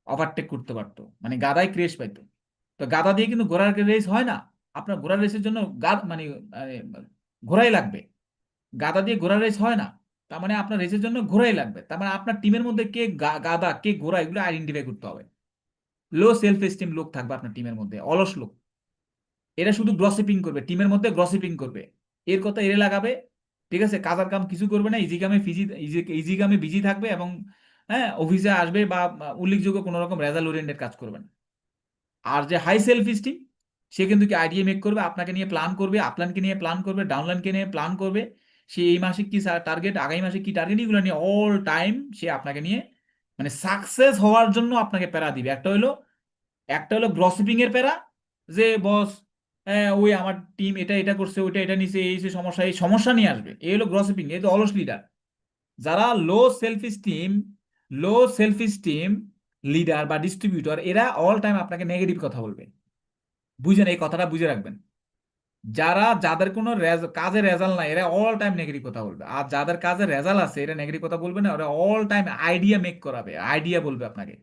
Speaker 2: ওভারটেক করতে পারতো, মানে গাদাই ক্রেশ পাইতো। তো গাদা দিয়ে কিন্তু ঘোড়ার রেস হয় না। আপনার ঘোড়ার রেসের জন্য মানে ঘোড়াই লাগবে। গাদা দিয়ে ঘোড়ার রেস হয় না। তার মানে আপনার রেসের জন্য ঘোড়াই লাগবে। তার মানে আপনার টিমের মধ্যে কে গাদা কে ঘোড়া, এগুলো আইডেন্টিফাই করতে হবে। লো সেলফ এস্টিম লোক থাকবে আপনার টিমের মধ্যে, অলস লোক। এরা শুধু গ্রসিপিং করবে, টিমের মধ্যে গ্রসিপিং করবে, এর কথা এরে লাগাবে। ঠিক আছে, কাজার কাম কিছু করবে না, ইজি কামে ইজি কামে বিজি থাকবে, এবং হ্যাঁ অফিসে আসবে বা উল্লেখযোগ্য কোনো রকম রেজাল্ট ওরিয়েন্টেড কাজ করবে না। আর যে হাই সেলফ স্টিম, সে কিন্তু কি আইডিয়া মেক করবে, আপনাকে নিয়ে প্ল্যান করবে, আপলাইনকে নিয়ে প্ল্যান করবে, ডাউনলাইনকে নিয়ে প্ল্যান করবে। সে এই মাসে কি টার্গেট, আগামী মাসে কি টার্গেট, এগুলো নিয়ে অল টাইম সে আপনাকে নিয়ে মানে সাকসেস হওয়ার জন্য আপনাকে প্যারা দিবে। একটা হলো গ্রসিপিং এর প্যারা, যে বস ওই আমার টিম এটা এটা করছে, ওইটা এটা নিছে, এই সে সমস্যা, এই সমস্যা নিয়ে আসবে, এই হলো গ্রসিপিং, এই তো অলস লিডার। যারা লো সেলফ স্টিম লিডার বা ডিস্ট্রিবিউটর, এরা অল টাইম আপনাকে নেগেটিভ কথা বলবে। বুঝেন, এই কথাটা বুঝে রাখবেন। যাদের কোনো কাজে রেজাল্ট নাই, এরা অল টাইম নেগেটিভ কথা বলবে, আর যাদের কাজে রেজাল্ট আছে এরা নেগেটিভ কথা বলবে না, ওরা অল টাইম আইডিয়া মেক করাবে, আইডিয়া বলবে আপনাকে,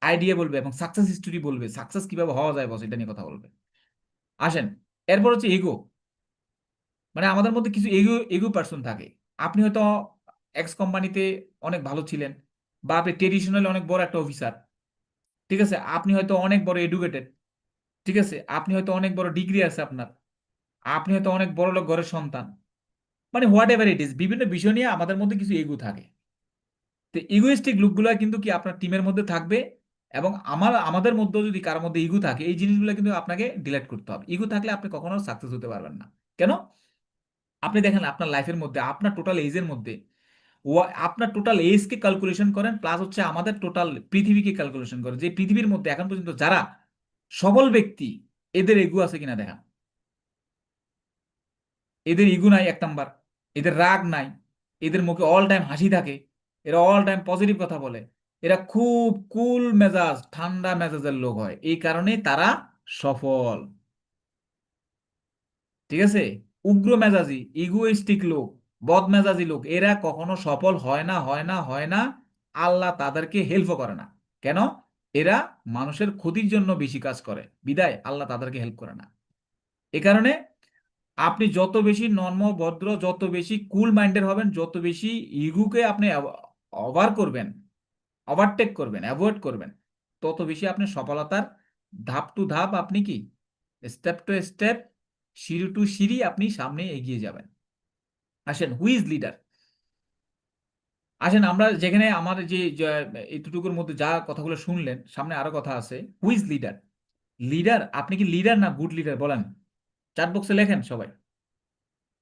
Speaker 2: আইডিয়া বলবে, এবং সাকসেস স্টোরি বলবে, সাকসেস কিভাবে হওয়া যায় বস, এটা নিয়ে কথা বলবে। আসেন, এরপর হচ্ছে ইগো। মানে আমাদের মধ্যে কিছু এগো এগো পার্সন থাকে। আপনি হয়তো এক্স কোম্পানিতে অনেক ভালো ছিলেন, বা আপনি ট্রেডিশনালি অনেক বড় একটা অফিসার, ঠিক আছে, আপনি হয়তো অনেক বড় এডুকেটেড, ঠিক আছে, আপনি হয়তো অনেক বড় ডিগ্রি আছে আপনার, আপনি হয়তো অনেক বড় লোক ঘরের সন্তান, মানে হোয়াট এভার ইট ইজ, বিভিন্ন বিষয় নিয়ে আমাদের মধ্যে কিছু এগো থাকে। তো ইগোইস্টিক লোকগুলো কিন্তু কি আপনার টিমের মধ্যে থাকবে, এবং আমাদের মধ্যে যদি কারোর মধ্যে ইগো থাকে, এই জিনিসগুলো কিন্তু আপনাকে ডিলেট করতে হবে। ইগো থাকলে আপনি কখনো সাকসেস হতে পারবেন না। কেন? আপনি দেখেন আপনার লাইফের মধ্যে, আপনার টোটাল এজের মধ্যে, আপনার টোটাল এজ কে ক্যালকুলেশন করেন, প্লাস হচ্ছে আমাদের টোটাল পৃথিবীকে ক্যালকুলেশন করেন, যে পৃথিবীর মধ্যে এখন পর্যন্ত যারা সবল ব্যক্তি, এদের ইগো আছে কিনা দেখা। এদের ইগো নাই 1 নাম্বার, এদের রাগ নাই, এদের মুখে অল টাইম হাসি থাকে, এরা অল টাইম পজিটিভ কথা বলে, এরা খুব কুল মেজাজ, ঠান্ডা মেজাজের লোক হয়, এই কারণে তারা সফল। ঠিক আছে, উগ্র মেজাজি, ইগোইস্টিক লোক, বদ মেজাজি লোক, এরা কখনো সফল হয় না, হয় না, হয় না। আল্লাহ তাদেরকে হেল্পও করে না। কেন? এরা মানুষের ক্ষতির জন্য বেশি কাজ করে, বিদায় আল্লাহ তাদেরকে হেল্প করে না। এ কারণে আপনি যত বেশি নম্র ভদ্র, যত বেশি কুল মাইন্ডের হবেন, যত বেশি ইগুকে আপনি ওভার করবেন, ওভারটেক করবেন, অ্যাভয়েড করবেন, তত বেশি আপনি সফলতার ধাপ টু ধাপ, আপনি কি স্টেপ টু স্টেপ, সিঁড়ি টু সিঁড়ি আপনি সামনে এগিয়ে যাবেন। আসেন, হু ইজ লিডার? আসেন আমরা যেখানে আমার এতটুকুর মধ্যে যা কথাগুলো শুনলেন, সামনে আরো কথা আছে। Who's leader? লিডার, আপনি কি লিডার না গুড লিডার বলেন? চ্যাট বক্সে লেখেন সবাই,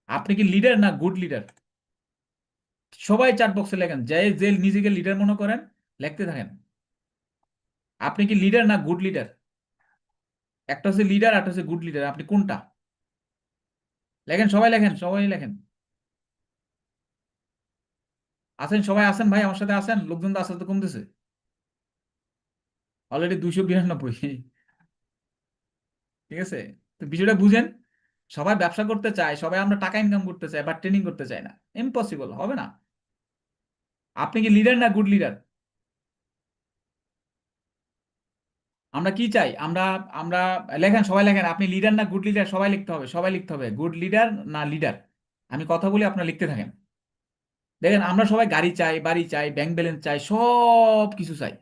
Speaker 2: আপনি কি লিডার না গুড লিডার? সবাই চ্যাট বক্সে লেখেন, যে যে নিজেকে লিডার মনে করেন লিখতে থাকেন। আপনি কি লিডার না গুড লিডার? একটা হচ্ছে লিডার, একটা হচ্ছে গুড লিডার, আপনি কোনটা? লেখেন, সবাই লেখেন, সবাই লেখেন। আছেন সবাই, আছেন ভাই, আমার সাথে আছেন? লোকজন তো আস্তে আস্তে কমতেছে, অলরেডি 292। ঠিক আছে, তো বিষয়টা বুঝেন। সবাই ব্যবসা করতে চায়, সবাই আমরা টাকা ইনকাম করতে চাই, বাট ট্রেনিং করতে চাই না। ইম্পসিবল, হবে না। আপনি কি লিডার না গুড লিডার? আমরা কি চাই? আমরা আমরা লেখেন, সবাই লেখেন, আপনি লিডার না গুড লিডার? সবাই লিখতে হবে, সবাই লিখতে হবে, গুড লিডার না লিডার। আমি কথা বলি, আপনারা লিখতে থাকেন। দেখেন, আমরা সবাই গাড়ি চাই, বাড়ি চাই, ব্যাংক ব্যালেন্স চাই, সব কিছু চাই।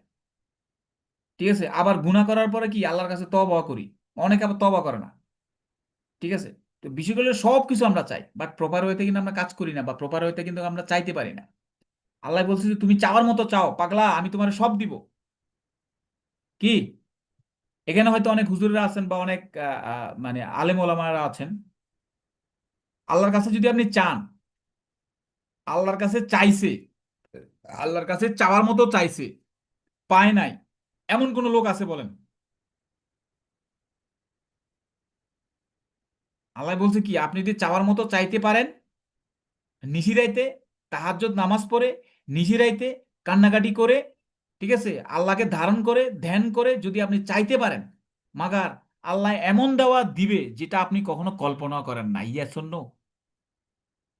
Speaker 2: ঠিক আছে, আবার গুনাহ করার পরে কি আল্লাহর কাছে তওবা করি। অনেকে আবার তওবা করে না। ঠিক আছে, তো বিষয়গুলো সব কিছু আমরা চাই, বাট প্রপার ওয়েতে কিন্তু আমরা কাজ করি না, বা প্রপার ওয়েতে কিন্তু আমরা চাইতে পারি না। আল্লাহ বলছে যে তুমি চাওয়ার মতো চাও পাগলা, আমি তোমার সব দিব। কি, এখানে হয়তো অনেক হুজুররা আছেন বা অনেক মানে আলেম ওলামারা আছেন। আল্লাহর কাছে যদি আপনি চান, আল্লাহর কাছে চাইছে, আল্লাহর কাছে চাওয়ার মতো চাইছে, পায় নাই, এমন কোন লোক আছে বলেন? আল্লাহ বলছে কি, আপনি যদি চাওয়ার মতো চাইতে পারেন, নিশিরাইতে তাহাজ্জুদ নামাজ পড়ে, নিশিরাইতে কান্নাকাটি করে, ঠিক আছে, আল্লাহকে ধারণ করে ধ্যান করে যদি আপনি চাইতে পারেন, মাগার আল্লাহ এমন দেওয়া দিবে যেটা আপনি কখনো কল্পনা করেন না। ইয়েস অর নো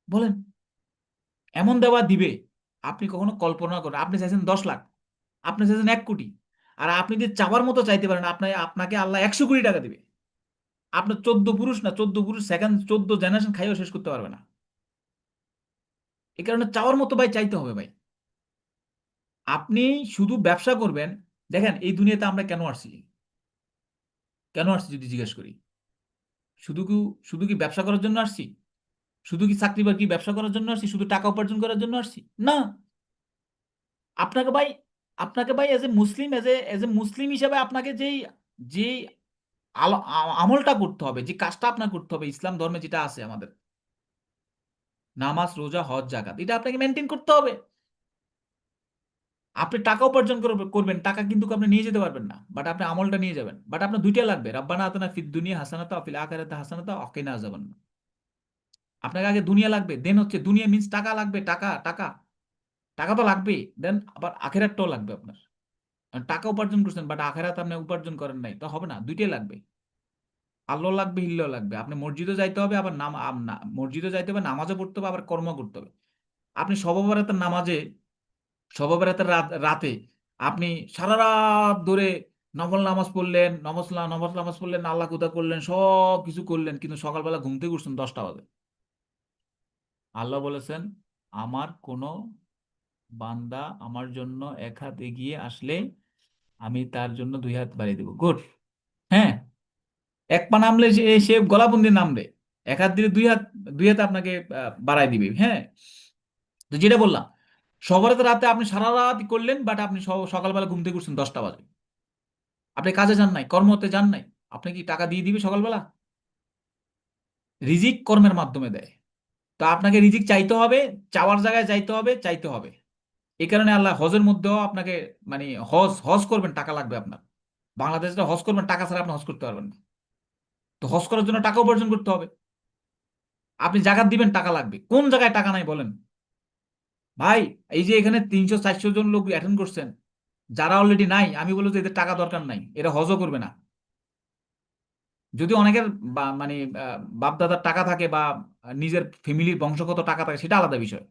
Speaker 2: বলেন। এমন দেওয়া দিবে আপনি কখনো কল্পনা করেন। আপনি চাইছেন 10 লাখ, আপনি চাইছেন 1 কোটি, আর আপনি যদি চাওয়ার মতো চাইতে পারেন, আপনাকে আল্লাহ 100 কোটি টাকা দিবে। আপনার 14 পুরুষ না, 14 পুরুষ সেকেন্ড 14 জেনারেশন খাইও শেষ করতে পারবে না। এই কারণে চাওয়ার মতো ভাই চাইতে হবে ভাই। আপনি শুধু ব্যবসা করবেন। দেখেন, এই দুনিয়াতে আমরা কেন আসছি, কেন আসছি যদি জিজ্ঞেস করি? শুধু কি শুধু কি ব্যবসা করার জন্য আসছি? শুধু কি চাকরি বাকরি ব্যবসা করার জন্য আসছি? শুধু টাকা উপার্জন করার জন্য আসছি? না। আপনাকে ভাই, আপনাকে ভাই as a Muslim, as a মুসলিম হিসাবে আপনাকে যেই যেই আমলটা করতে হবে, যে কাজটা আপনার করতে হবে, ইসলাম ধর্মে যেটা আছে আমাদের, নামাজ রোজা হজ জাকাত, এটা আপনাকে মেনটেন করতে হবে। আপনি টাকা উপার্জন করবেন, টাকা কিন্তু আপনি নিয়ে যেতে পারবেন না, বাট আপনি আমলটা নিয়ে যাবেন। বাট আপনার দুইটা লাগবে, রাব্বানা আতিনা ফিদ দুনিয়া হাসানাতা ওয়া ফিল আখিরাতি হাসানাতা ওয়া কিনা আযাবান্নার। আপনাকে আগে দুনিয়া লাগবে, দেন হচ্ছে দুনিয়া মিন্স টাকা লাগবে, টাকা টাকা, টাকা তো লাগবেই, দেন আবার আখিরাতটাও লাগবে আপনার। কারণ টাকা উপার্জন করছেন বাট আখিরাত আপনি উপার্জন করেন নাই, তো হবে না। দুইটাই লাগবে, আল্লাহ লাগবে, হিল্লাহ লাগবে। আপনি মসজিদে যাইতে হবে, আবার মসজিদে যাইতে হবে, নামাজও পড়তে হবে, আবার কর্ম করতে হবে। আপনি সবে বরাতের নামাজে, শবে বরাতের রাতে আপনি সারা রাত ধরে নফল নামাজ পড়লেন, নফল নামাজ পড়লেন, আল্লাহ কুদা করলেন, সব কিছু করলেন, কিন্তু সকালবেলা ঘুম থেকে উঠছেন 10টা বাজে। আল্লাহ বলেছেন, আমার কোনো বান্দা আমার জন্য 1 হাত এগিয়ে আসলে আমি তার জন্য 2 হাত বাড়িয়ে দেবো। গুড। হ্যাঁ, 1 পা নামলে সে সে গলাবন্দি নামবে, 1 হাত দিলে 2 হাত, 2 হাত আপনাকে বাড়ায় দিবে। হ্যাঁ, তো যেটা বললাম, সবার রাতে আপনি সারা রাত করলেন, বাট আপনি সকালবেলা ঘুম থেকে উঠছেন 10টা বাজে। আপনি কাজে যান নাই, কর্মতে যান নাই, আপনি কি টাকা দিয়ে দিবে সকালবেলা? রিজিক কর্মের মাধ্যমে দেয়। তো আপনাকে রিজিক চাইতে হবে, চাওয়ার জায়গায় যাইতে হবে, চাইতে হবে। এই কারণে আল্লাহ হজের মধ্যেও আপনাকে, মানে হজ হজ করবেন, টাকা লাগবে আপনার। বাংলাদেশে হজ করবেন, টাকা ছাড়া আপনি হজ করতে পারবেন না। তো হজ করার জন্য টাকা উপার্জন করতে হবে। আপনি জাকাত দিবেন, টাকা লাগবে। কোন জায়গায় টাকা নাই বলেন ভাই? এই যে এখানে 300-400 জন লোক অ্যাটেন্ড করছেন, যারা অলরেডি নাই, আমি বলবো যে এদের টাকা দরকার নাই, এরা হজও করবে না। যদি অনেকের মানে বাপ দাদার টাকা থাকে, বা নিজের ফ্যামিলির বংশগত টাকা থাকে, সেটা আলাদা বিষয়।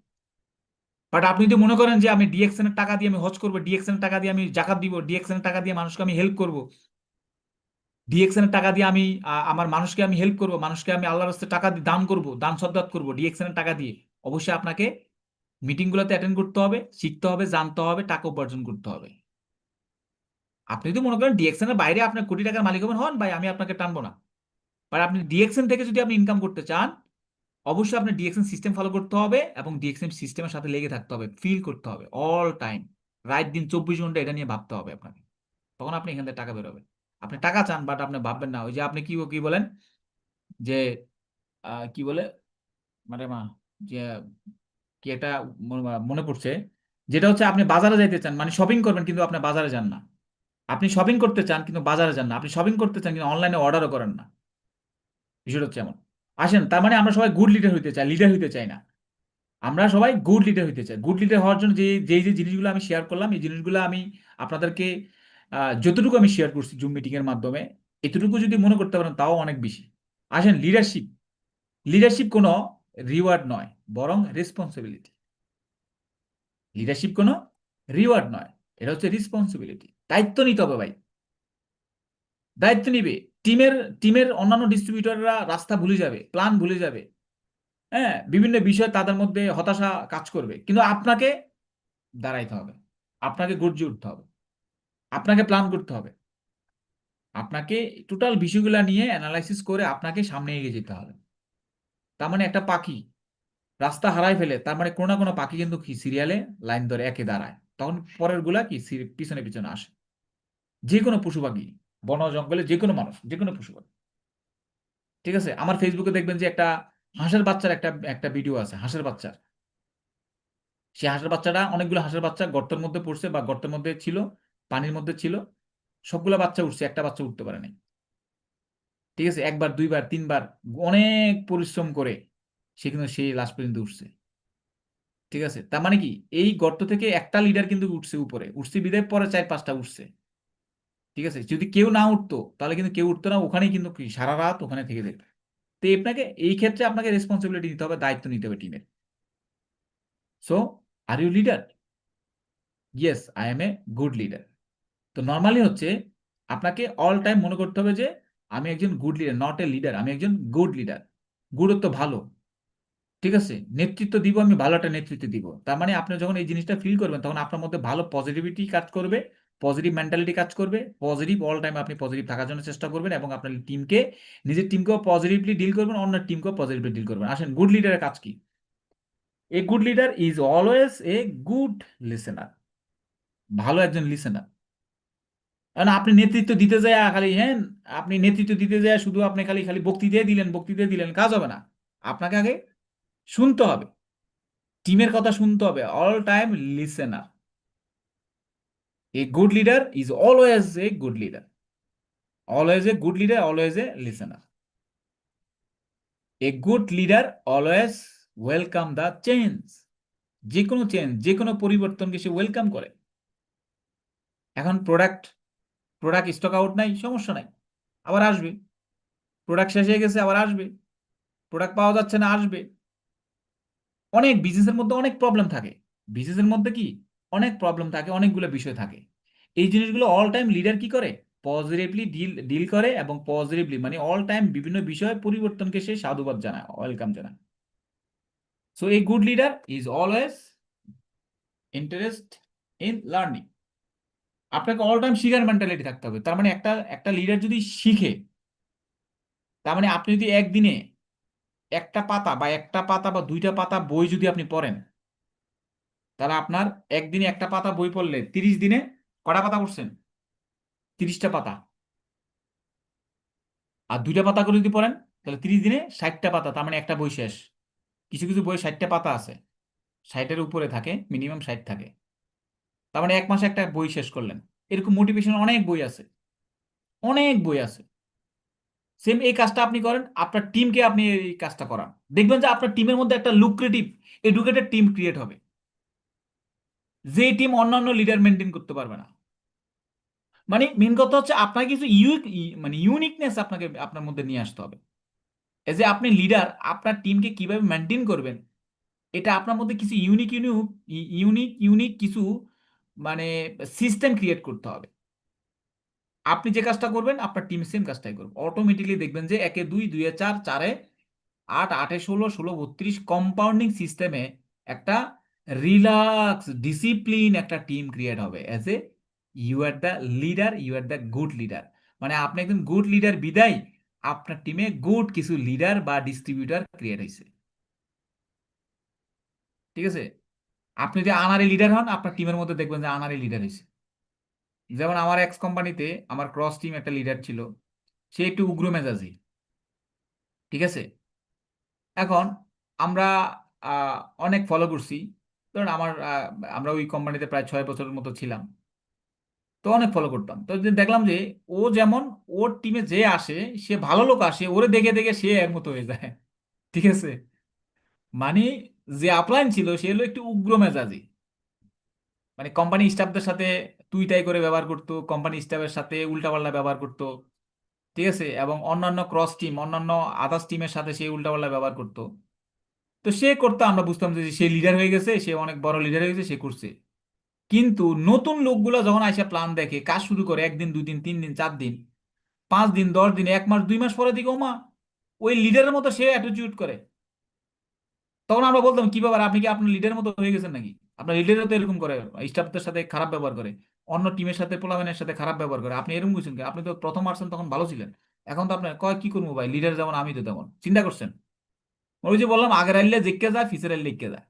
Speaker 2: বাট আপনি যদি মনে করেন যে আমি ডিএক্সএন এর টাকা দিয়ে আমি হজ করবো, ডিএক্সএন এর টাকা দিয়ে আমি জাকাত দিব, ডিএক্সএন এর টাকা দিয়ে মানুষকে আমি হেল্প করব, ডিএক্সএন এর টাকা দিয়ে আমি আমার মানুষকে আমি হেল্প করব, মানুষকে আমি আল্লাহর রাস্তায় টাকা দিয়ে দান করব, দান সদকাত করব ডিএক্সএন এর টাকা দিয়ে, অবশ্যই আপনাকে মিটিং গুলোতে অ্যাটেন্ড করতে হবে, শিখতে হবে, জানতে হবে, টাকা উপার্জন করতে হবে। আপনি যদি মনে করেন ডিএক্সএন এর বাইরে আপনার কোটি টাকার মালিক হবেন, হন ভাই, আমি আপনাকে টানবো না। বাট আপনি ডিএক্সএন থেকে যদি আপনি ইনকাম করতে চান, অবশ্যই আপনার ডিএক্সএম সিস্টেম ফলো করতে হবে এবং ডিএক্সএম সিস্টেমের সাথে লেগে থাকতে হবে, ফিল করতে হবে অল টাইম, রাত দিন 24 ঘন্টা এটা নিয়ে ভাবতে হবে আপনাকে। তখন আপনি এখান থেকে টাকা বেরোবে। আপনি টাকা চান বাট আপনি ভাববেন না, ওই যে আপনি কি কি বলেন যে কি বলে মানে মা, যে কি একটা মনে পড়ছে, যেটা হচ্ছে আপনি বাজারে যাইতে চান মানে শপিং করবেন কিন্তু আপনি বাজারে যান না। আপনি শপিং করতে চান কিন্তু বাজারে যান না, আপনি শপিং করতে চান কিন্তু অনলাইনে অর্ডারও করেন না। বিষয়টা হচ্ছে এমন। আসেন, তার মানে আমরা সবাই গুড লিডার হইতে চাই, লিডার হইতে চাই না। আমরা সবাই গুড লিডার হইতে চাই। গুড লিডার হওয়ার জন্য যে যে যে জিনিসগুলো আমি শেয়ার করলাম, এই জিনিসগুলো আমি আপনাদেরকে যতটুকু আমি শেয়ার করছি জুম মিটিং এর মাধ্যমে, এতটুকু যদি মনে করতে পারেন তাও অনেক বেশি। আসেন, লিডারশিপ, লিডারশিপ কোনো রিওয়ার্ড নয়, বরং রেসপন্সিবিলিটি। লিডারশিপ কোনো রিওয়ার্ড নয়, এটা হচ্ছে রেসপন্সিবিলিটি। দায়িত্ব নিতে হবে ভাই, দায়িত্ব নিবে। টিমের টিমের অন্যান্য ডিস্ট্রিবিউটররা রাস্তা ভুলে যাবে, প্ল্যান ভুলে যাবে, হ্যাঁ, বিভিন্ন বিষয় তাদের মধ্যে হতাশা কাজ করবে, কিন্তু আপনাকে দাঁড়াইতে হবে, আপনাকে গর্জে উঠতে হবে, আপনাকে প্ল্যান করতে হবে, আপনাকে টোটাল বিষয়গুলো নিয়ে অ্যানালাইসিস করে আপনাকে সামনে এগিয়ে যেতে হবে। তার মানে একটা পাখি রাস্তা হারাই ফেলে, তার মানে কোনো না কোনো পাখি কিন্তু কি সিরিয়ালে লাইন ধরে একে দাঁড়ায়, তখন পরের গুলা কি পিছনে পিছনে আসে। যে কোনো পশু পাখি, বন জঙ্গলে যে কোনো মানুষ, যে কোনো পশু পাখি, ঠিক আছে। আমার ফেসবুকে দেখবেন যে একটা হাঁসের বাচ্চার একটা একটা ভিডিও আছে, হাঁসের বাচ্চার। সেই হাঁসের বাচ্চাটা, অনেকগুলো হাঁসের বাচ্চা গর্তের মধ্যে পড়ছে বা গর্তের মধ্যে ছিল, পানির মধ্যে ছিল, সবগুলো বাচ্চা উঠছে, একটা বাচ্চা উঠতে পারে নাই। ঠিক আছে, একবার দুইবার তিনবার অনেক পরিশ্রম করে সে কিন্তু সেই লাস্ট পর্যন্ত উঠছে। ঠিক আছে, তার মানে কি এই গর্ত থেকে একটা লিডার কিন্তু উঠছে, উপরে উঠছে বিদায়, পরে চার পাঁচটা উঠছে। ঠিক আছে, যদি কেউ না উঠতো তাহলে কিন্তু কেউ উঠতো না, ওখানেই কিন্তু কি সারা রাত ওখানে থেকে যেত। তো আপনাকে এই ক্ষেত্রে আপনাকে রেসপন্সিবিলিটি নিতে হবে, দায়িত্ব নিতে হবে টিমের। So, are you leader? Yes, I am a good leader. তো নর্মালি হচ্ছে আপনাকে অল টাইম মনে করতে হবে যে আমি একজন good leader, not a leader, আমি একজন গুড লিডার। গুরুত্ব ভালো, ঠিক আছে, নেতৃত্ব দিব, আমি ভালো একটা নেতৃত্ব দিব। তার মানে আপনি যখন এই জিনিসটা ফিল করবেন তখন আপনার মধ্যে ভালো পজিটিভিটি কাজ করবে, পজিটিভ মেন্টালিটি কাজ করবে, পজিটিভ অল টাইম আপনি পজিটিভ থাকার জন্য চেষ্টা করবেন এবং আপনার টিমকে, নিজের টিমকেও পজিটিভলি ডিল করবেন, অন্য টিমকেও পজিটিভলি ডিল করবেন। আসেন, গুড লিডারের কাজ কি? এ good leader is always a good listener, ভালো একজন লিসেনার। কারণ আপনি নেতৃত্ব দিতে যায় খালি, হ্যাঁ, আপনি নেতৃত্ব দিতে যায় শুধু আপনি খালি খালি বক্তৃতা দিলেন, বক্তৃতা দিলেন, কাজ হবে না। আপনাকে আগে শুনতে হবে, টিমের কথা শুনতে হবে, all time listener. A good leader is always a good leader, always a good leader, always a listener. A good leader always welcome the change, যে কোনো চেঞ্জ, যে কোনো পরিবর্তনকে সে ওয়েলকাম করে। এখন প্রোডাক্ট প্রোডাক্ট স্টক আউট নাই, সমস্যা নাই, আবার আসবে। প্রোডাক্ট শেষ হয়ে গেছে, আবার আসবে। প্রোডাক্ট পাওয়া যাচ্ছে না, আসবে। অনেক বিজনেসের মধ্যে অনেক প্রবলেম থাকে, বিজনেসের মধ্যে কি অনেক প্রবলেম থাকে, অনেকগুলো বিষয় থাকে। এই জিনিসগুলো অল টাইম লিডার কি করে? পজিটিভলি ডিল ডিল করে এবং পজিটিভলি মানে অল টাইম বিভিন্ন বিষয়ে পরিবর্তনকে সে সাধুবাদ জানায়, ওয়েলকাম জানায়। So A good leader is always interest in learning. আপনাকে অল টাইম শিখার মেন্টালিটি থাকতে হবে। তার মানে একটা একটা লিডার যদি শিখে, তার মানে আপনি যদি একদিনে একটা পাতা বা দুইটা পাতা বই যদি আপনি পড়েন, তাহলে আপনার একদিনে একটা পাতা বই পড়লে 30 দিনে কটা পাতা পড়ছেন? 30টা পাতা। আর দুইটা পাতা করে যদি পড়েন তাহলে 30 দিনে 60টা পাতা, তার মানে একটা বই শেষ। কিছু কিছু বই 60টা পাতা আছে, 60-এর উপরে থাকে, মিনিমাম 60 থাকে। তার মানে এক মাসে একটা বই শেষ করলেন। এরকম মোটিভেশন অনেক বই আছে, অনেক বই আছে। সেম এই কাজটা আপনি করেন, আপনার টিমকে আপনি এই কাজটা করান, দেখবেন যে আপনার টিমের মধ্যে একটা লুক্রেটিভ এডুকেটেড টিম ক্রিয়েট হবে, যে টিম অন্যান্য লিডার মেনটেন করতে পারবে না। মানে মেন কথা হচ্ছে আপনার কিছু মানে ইউনিকনেস আপনাকে আপনার মধ্যে নিয়ে আসতে হবে। এজ এ আপনি লিডার, আপনার টিমকে কিভাবে মেনটেন করবেন, এটা আপনার মধ্যে কিছু ইউনিক কিছু মানে সিস্টেম ক্রিয়েট করতে হবে। আপনি যে কাজটা করবেন আপনার টিম সেম কাজটাই করবে, অটোমেটিকলি দেখবেন যে একে দুই, দুইয়ে চার, চারে আট, আটে ষোলো, ষোলো 32 কম্পাউন্ডিং সিস্টেমে একটা রিল্যাক্স ডিসিপ্লিন একটা টিম ক্রিয়েট হবে। As a you are the leader, you are the good leader. মানে আপনি একজন গুড লিডার বিদায় আপনার টিমে গুড কিছু লিডার বা ডিস্ট্রিবিউটার ক্রিয়েট হয়েছে। ঠিক আছে? আপনি যদি আনারি লিডার হন, আপনার টিমের মধ্যে দেখবেন যে আনারি লিডার হয়েছে। যেমন আমার এক্স কোম্পানিতে আমার ক্রস টিম একটা লিডার ছিল, সে একটু উগ্র মেজাজি। ঠিক আছে? এখন আমরা আহ, অনেক ফলো করছি। ধরুন আমরা ওই কোম্পানিতে প্রায় 6 বছরের মতো ছিলাম। তো অনেক ফলো করতাম, তো যে দেখলাম যে ও যেমন ওর টিমে যে আসে, সে ভালো লোক আসে, ওরে দেখে দেখে সে এর মতো হয়ে যায়। ঠিক আছে? মানে যে আপলাইন ছিল সে হলো একটু উগ্র মেজাজি। মানে কোম্পানি স্টাফদের সাথে তুই তাই করে ব্যবহার করতো, কোম্পানি স্টাফের সাথে উল্টাপাল্টা ব্যবহার করতো। ঠিক আছে? এবং অন্যান্য ক্রস টিম, অন্যান্য আদার্স টিমের সাথে সে উল্টাপাল্টা ব্যবহার করতো। তো সে করতো, আমরা বুঝতাম যে সে লিডার হয়ে গেছে, সে অনেক বড় লিডার হয়ে গেছে, সে করছে। কিন্তু নতুন লোকগুলো যখন আইসা প্ল্যান দেখে, কাজ শুরু করে, 1 দিন 2 দিন 3 দিন 4 দিন 5 দিন 10 দিন 1 মাস 2 মাস পরে দিকে ওমা ওই লিডারের মতো সে অ্যাটিটিউড করে। তখন আমরা বলতাম কি ব্যাপার, আপনি কি আপনার লিডারের মতো হয়ে গেছেন নাকি? আপনার লিডারও তো এরকম করে, স্টাফদের সাথে খারাপ ব্যবহার করে, অন্য টিমের সাথে পোলামেনের সাথে খারাপ ব্যবহার করে, আপনি এরকম বুঝছেন কি? আপনি তো প্রথম আসছেন তখন ভালো ছিলেন, এখন তো আপনার কয় কি করবো ভাই, লিডার যেমন আমি তো তেমন। চিন্তা করছেন? ওই যে বললাম, আগের আইলে জিতকে যায়, ফিসের আইলে লিখকে যায়।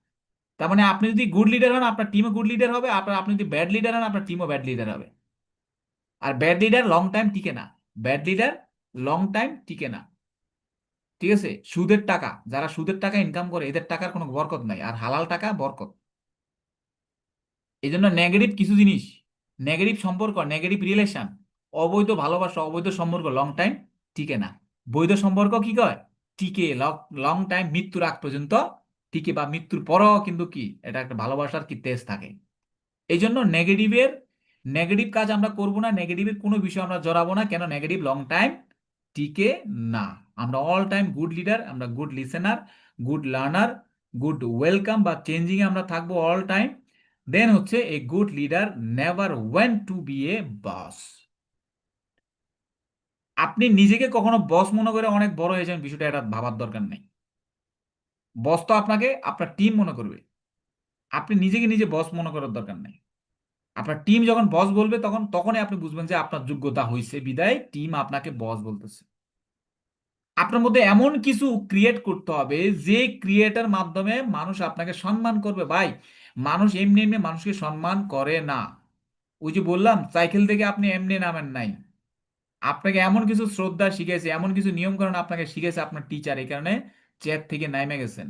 Speaker 2: তার মানে আপনি যদি গুড লিডার হন, আপনার টিমও গুড লিডার হবে, আপনার আপনি যদি ব্যাড লিডার হন, আপনার টিমও ব্যাড লিডার হবে। আর ব্যাড লিডার লং টাইম টিকে না। ব্যাড লিডার লং টাইম টিকে না। ঠিক আছে? সুদের টাকা, যারা সুদের টাকা ইনকাম করে, এদের টাকার কোনো বরকত নাই, আর হালাল টাকা বরকত। এই জন্য নেগেটিভ কিছু জিনিস, নেগেটিভ সম্পর্ক, নেগেটিভ রিলেশন, অবৈধ ভালোবাসা, অবৈধ সম্পর্ক লং টাইম টিকে না। বৈধ সম্পর্ক কি কয়? টিকে, লং টাইম, মৃত্যুর আগ পর্যন্ত টিকে, বা মৃত্যুর পরও কিন্তু কি এটা একটা ভালোবাসার কি তেজ থাকে। এই জন্য নেগেটিভ কাজ আমরা করব না, নেগেটিভের কোনো বিষয় আমরা জড়াবো না। কেন? নেগেটিভ লং টাইম টিকে না। আমরা অল টাইম গুড লিডার, আমরা good listener, good learner, good welcome বা চেঞ্জিং এ আমরা থাকবো অল টাইম। দেন হচ্ছে a good leader never went to be a boss. আপনি নিজেকে কখনো বস মনে করে অনেক বড় হয়েছেন, বিষয়টা এটা ভাবার দরকার নেই। বস তো আপনাকে আপনার টিম মনে করবে, আপনি নিজেকে নিজে বস মনে করার দরকার নেই। আপনার টিম যখন বস বলবে, তখনই আপনি বুঝবেন যে আপনার যোগ্যতা হয়েছে, বিদায় টিম আপনাকে বস বলতেছে। আপনার মধ্যে এমন কিছু ক্রিয়েট করতে হবে, যে ক্রিয়েটার মাধ্যমে মানুষ আপনাকে সম্মান করবে। ভাই, মানুষ এমনি এমনি মানুষকে সম্মান করে না। ওই যে বললাম, সাইকেল থেকে আপনি এমনি নামেন নাই। আপনাকে এমন কিছু শ্রদ্ধা শিখেছে, এমন কিছু নিয়ম কানুন আপনাকে শিখেছে আপনার টিচার, এই কারণে চেয়ার থেকে নেমে গেছেন।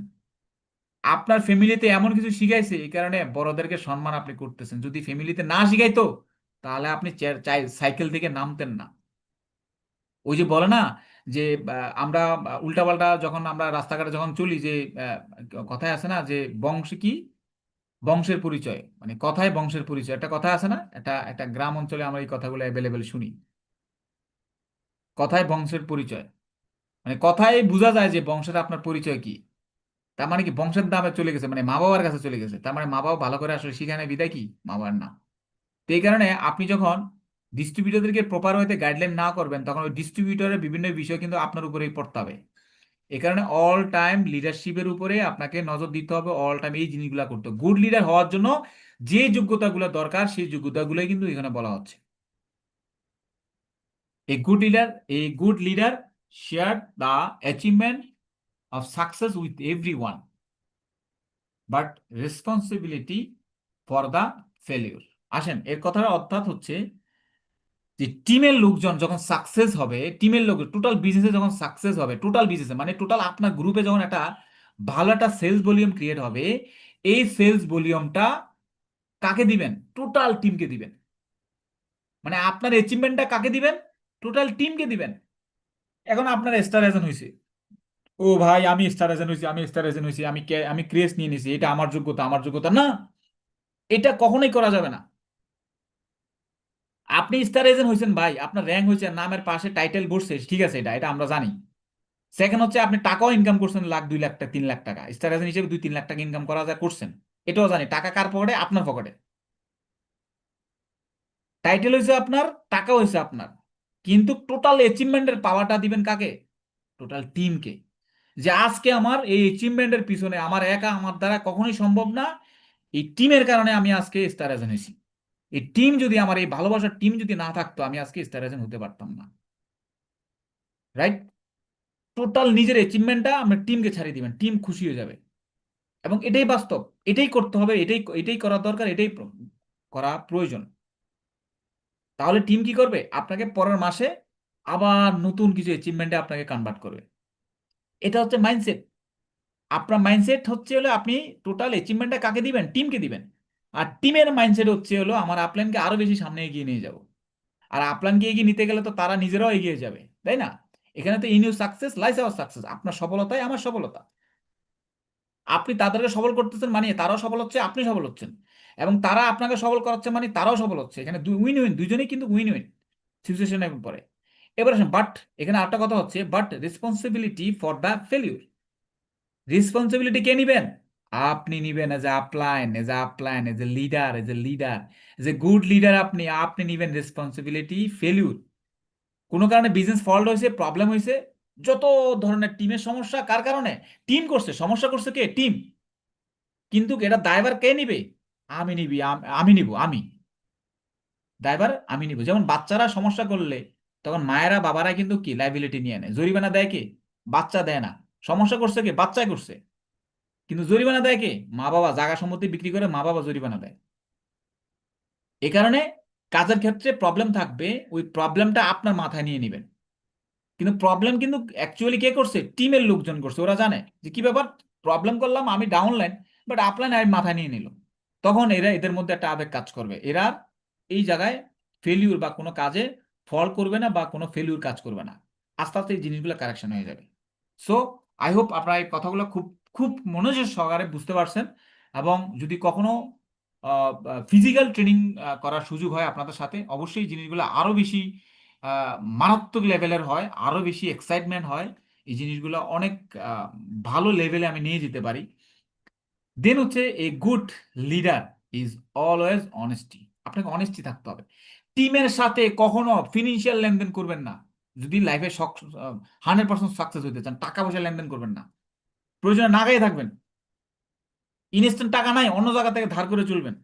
Speaker 2: আপনার ফ্যামিলিতে এমন কিছু শিখাইছে, এই কারণে বড়দেরকে সম্মান আপনি করতেছেন। যদি ফ্যামিলিতে না শিখাইতো, তাহলে আপনি সাইকেল থেকে নামতেন না। ওই যে বলে না যে আমরা উল্টাপাল্টা যখন আমরা রাস্তাঘাটে যখন চলি, যে কথায় আছে না যে বংশ কি, বংশের পরিচয়, মানে কথায় বংশের পরিচয়, একটা কথা আছে না, একটা একটা গ্রাম অঞ্চলে আমরা এই কথাগুলো অ্যাভেলেবেল শুনি। কথায় বংশের পরিচয়, মানে কথায় বোঝা যায় যে বংশের আপনার পরিচয় কি। তার মানে কি বংশের দামে চলে গেছে, মানে মা বাবার কাছে চলে গেছে, তার মানে মা বাবা ভালো করে আসলে শিখায় বিদায় কি মা বাবার না। তো এই কারণে আপনি যখন ডিস্ট্রিবিউটরদেরকে প্রপার ওয়েতে গাইডলাইন না করবেন, তখন ওই ডিস্ট্রিবিউটরের বিভিন্ন বিষয় কিন্তু আপনার উপরেই পড়তে হবে। এই কারণে অল টাইম লিডারশিপের উপরে আপনাকে নজর দিতে হবে, অল টাইম এই জিনিসগুলো করতে হবে। গুড লিডার হওয়ার জন্য যে যোগ্যতাগুলো দরকার, সেই যোগ্যতাগুলোই কিন্তু এখানে বলা হচ্ছে। A good leader share the achievement of success with everyone, but responsibility for the failure. আসেন, এর কথার অর্থাৎ হচ্ছে যে টিমের লোকজন যখন সাকসেস হবে, টিমের লোক টোটাল বিজনেসে যখন সাকসেস হবে, টোটাল বিজনেসে মানে টোটাল আপনার গ্রুপে যখন একটা ভালো একটা সেলস ভলিউম ক্রিয়েট হবে, এই সেলস ভলিউমটা কাকে দিবেন? টোটাল টিমকে দিবেন। মানে আপনার অ্যাচিভমেন্টটা কাকে দিবেন? টোটাল টিমকে দিবেন। এখন আপনার স্টার এজেন্ট হয়েছে, ও ভাই আমি স্টার এজেন্ট হয়েছি, আমি স্টার এজেন্ট হয়েছি, আমি ক্রেজ নিয়ে নিয়েছি, এটা আমার যোগ্যতা, আমার যোগ্যতা না। এটা কখনোই করা যাবে না। আপনি স্টার এজেন্ট হয়েছেন ভাই, আপনার র্যাঙ্ক হয়েছে, নামের পাশে টাইটেল বসছে, ঠিক আছে, এটা এটা আমরা জানি। সেকেন্ড হচ্ছে আপনি টাকাও ইনকাম করছেন, লাখ 2 লাখ টাকা 3 লাখ টাকা, স্টার এজেন্ট হিসেবে 2-3 লাখ টাকা ইনকাম করা যায় করছেন। এটাও জানি, টাকা কার পকেটে? আপনার পকেটে। টাইটেল হয়েছে আপনার, টাকা হয়েছে আপনার, কিন্তু টোটাল অ্যাচিভমেন্টের পাওয়ারটা দিবেন কাকে? টোটাল টিমকে। যে আজকে আমার এই অ্যাচিভমেন্টের পিছনে আমার একা, আমার দ্বারা কখনোই সম্ভব না, এই টিমের কারণে আমি আজকে স্টার এজেন্ট হয়েছি। এই টিম যদি, আমার এই ভালোবাসার টিম যদি না থাকতো, আমি আজকে স্টার এজেন্ট হতে পারতাম না। রাইট? টোটাল নিজের অ্যাচিভমেন্টটা আমরা টিমকে ছাড়িয়ে দিবেন, টিম খুশি হয়ে যাবে। এবং এটাই বাস্তব, এটাই করতে হবে, এটাই এটাই করা দরকার, এটাই করা প্রয়োজন। তাহলে টিম কি করবে? আপনাকে পরের মাসে আবার নতুন কিছু অ্যাচিভমেন্টে আপনাকে কনভার্ট করবে। এটা হচ্ছে মাইন্ডসেট। আপনার মাইন্ডসেট হচ্ছে হলো আপনি টোটাল অ্যাচিভমেন্টটা কাকে দিবেন? টিমকে দিবেন। আর টিমের মাইন্ডসেট হচ্ছে হলো আমার আপলাইনকে আরো বেশি সামনে এগিয়ে নিয়ে যাব। আর আপলাইনকে এগিয়ে নিতে গেলে তো তারা নিজেরাও এগিয়ে যাবে, তাই না? এখানে তো in you success lies our success, আপনার সফলতাই আমার সফলতা। আপনি তাদেরকে সফল করতেছেন মানে তারাও সফল হচ্ছে, আপনি সফল হচ্ছেন, এবং তারা আপনাকে সফল করাচ্ছে মানে তারাও সফল হচ্ছে। এখানে উইন উইন, দুজনেই কিন্তু উইন উইন সিচুয়েশনে পড়ে। এবার আসেন, বাট এখানে আরেকটা কথা হচ্ছে, but responsibility for the failure. Responsibility কে নিবেন? আপনি নিবেন as a upline, as a upline, as a leader, as a leader, as a good leader. আপনি আপনি নিবেন রেসপন্সিবিলিটি ফেলিউর। কোনো কারণে বিজনেস ফল্ট হয়েছে, প্রবলেম হয়েছে, যত ধরনের টিমের সমস্যা, কার কারণে? টিম করছে, সমস্যা করছে কে? টিম। কিন্তু এটা দায়ভার কে নিবে? আমি নিবি, আমি নিব, আমি দায়ভার আমি নিব। যেমন বাচ্চারা সমস্যা করলে তখন মায়েরা বাবারা কিন্তু কি লাইবিলিটি নিয়ে নেয়, জরিমানা দেয় কে? বাচ্চা দেয় না। সমস্যা করছে কে? বাচ্চাই করছে। কিন্তু জরিমানা দেয় কে? মা বাবা। জায়গা সম্পত্তি বিক্রি করে মা বাবা জরিমানা দেয়। এ কারণে কাজের ক্ষেত্রে প্রবলেম থাকবে, ওই প্রবলেমটা আপনার মাথায় নিয়ে নেবেন। কিন্তু প্রবলেম কিন্তু অ্যাকচুয়ালি কে করছে? টিমের লোকজন করছে। ওরা জানে যে কি ব্যাপার, প্রবলেম করলাম আমি ডাউনলাইন, বাট আপলাইন আমি মাথায় নিয়ে নিল। তখন এরা, এদের মধ্যে একটা আবেগ কাজ করবে, এরা এই জায়গায় ফেলিউর বা কোনো কাজে ফল করবে না বা কোনো ফেলিউর কাজ করবে না। আস্তে আস্তে এই জিনিসগুলো কারেকশন হয়ে যাবে। সো আই হোপ আপনারা এই কথাগুলো খুব খুব মনোযোগ সহকারে বুঝতে পারছেন। এবং যদি কখনো ফিজিক্যাল ট্রেনিং করার সুযোগ হয় আপনাদের সাথে, অবশ্যই জিনিসগুলো আরো বেশি আহ, মারাত্মক লেভেলের হয়, আরো বেশি এক্সাইটমেন্ট হয়। এই জিনিসগুলো অনেক আহ, ভালো লেভেলে আমি নিয়ে যেতে পারি। দেন হচ্ছে a good leader is always honesty. আপনাকে অনেস্টি থাকতে হবে। টিমের সাথে কখনো ফিনান্সিয়াল লেনদেন করবেন না। যদি লাইফে 100% সাকসেস হইতে চান, টাকা পয়সা লেনদেন করবেন না। প্রয়োজনে নাগাই থাকবেন। ইনস্ট্যান্ট টাকা নাই, অন্য জায়গা থেকে ধার করে চলবেন।